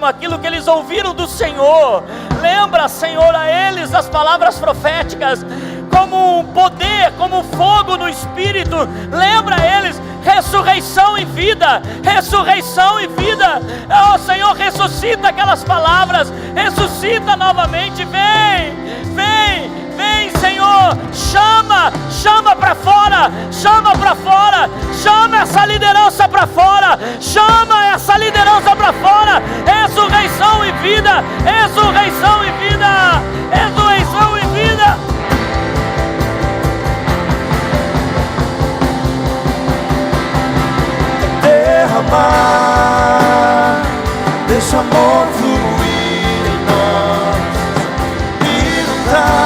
aquilo que eles ouviram do Senhor. Lembra, Senhor, a eles as palavras proféticas como um poder, como um fogo no Espírito. Lembra a eles ressurreição e vida, ressurreição e vida. Oh Senhor, ressuscita aquelas palavras, ressuscita novamente. Vem Senhor, chama para fora, chama essa liderança para fora, chama essa liderança para fora. Ressurreição e vida, ressurreição e vida, ressurreição e vida. Derramar, deixa amor fluir em nós, inundar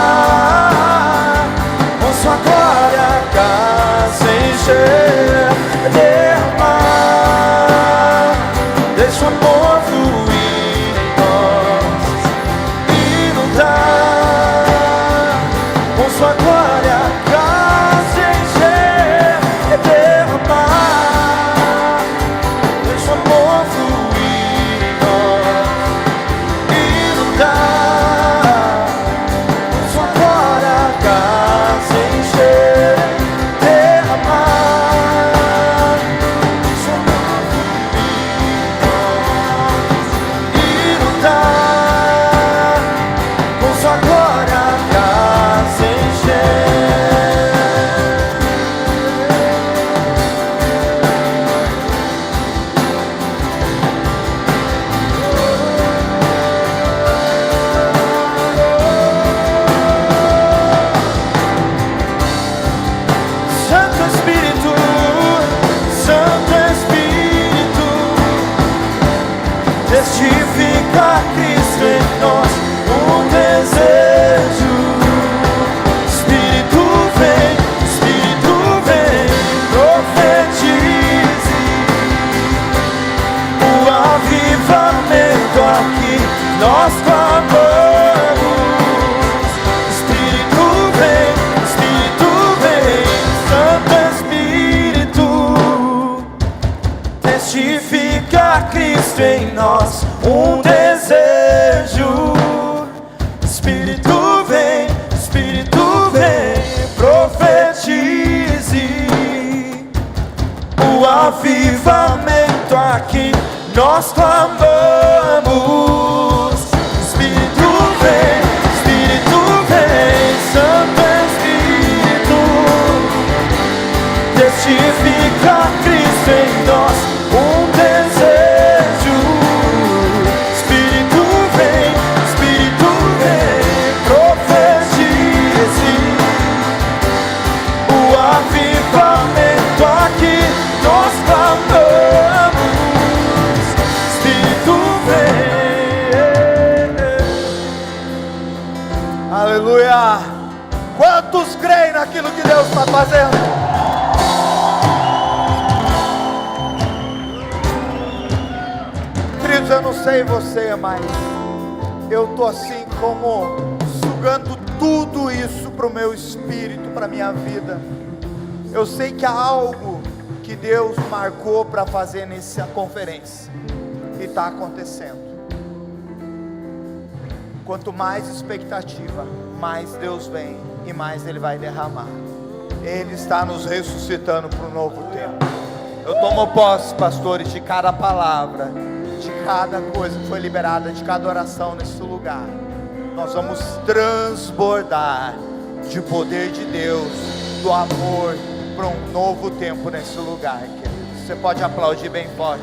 com sua glória a casa encher. Derramar, deixa amor fluir em nós, inundar com sua glória a casa encher. Derramar, deixa amor fluir em nós, inundar com sua glória a casa encher. Derramar, deixa amor fluir em nós, inundar com sua glória a casa encher. Santo Espírito, Santo Espírito, testifica Cristo em nós um desejo. Espírito vem, profetize o avivamento aqui nós clamamos. Espírito vem, Santo Espírito, testifica Cristo em nós um desejo. Espírito vem, profetize o avivamento aqui nós clamamos. Espírito vem, Santo Espírito, testifica Cristo em nós um desejo. Espírito vem, profetize o avivamento aqui nós clamamos. Espírito vem. Aleluia! Quantos creem naquilo que Deus está fazendo? Queridos, eu não sei você, mas eu tô assim como sugando tudo isso para o meu espírito, para a minha vida. Eu sei que há algo que Deus marcou para fazer nessa conferência e está acontecendo. Quanto mais expectativa, mais Deus vem e mais Ele vai derramar. Ele está nos ressuscitando para um novo tempo. Eu tomo posse, pastores, de cada palavra, de cada coisa que foi liberada, de cada oração nesse lugar. Nós vamos transbordar de poder de Deus, do amor, para um novo tempo nesse lugar, queridos. Você pode aplaudir bem forte.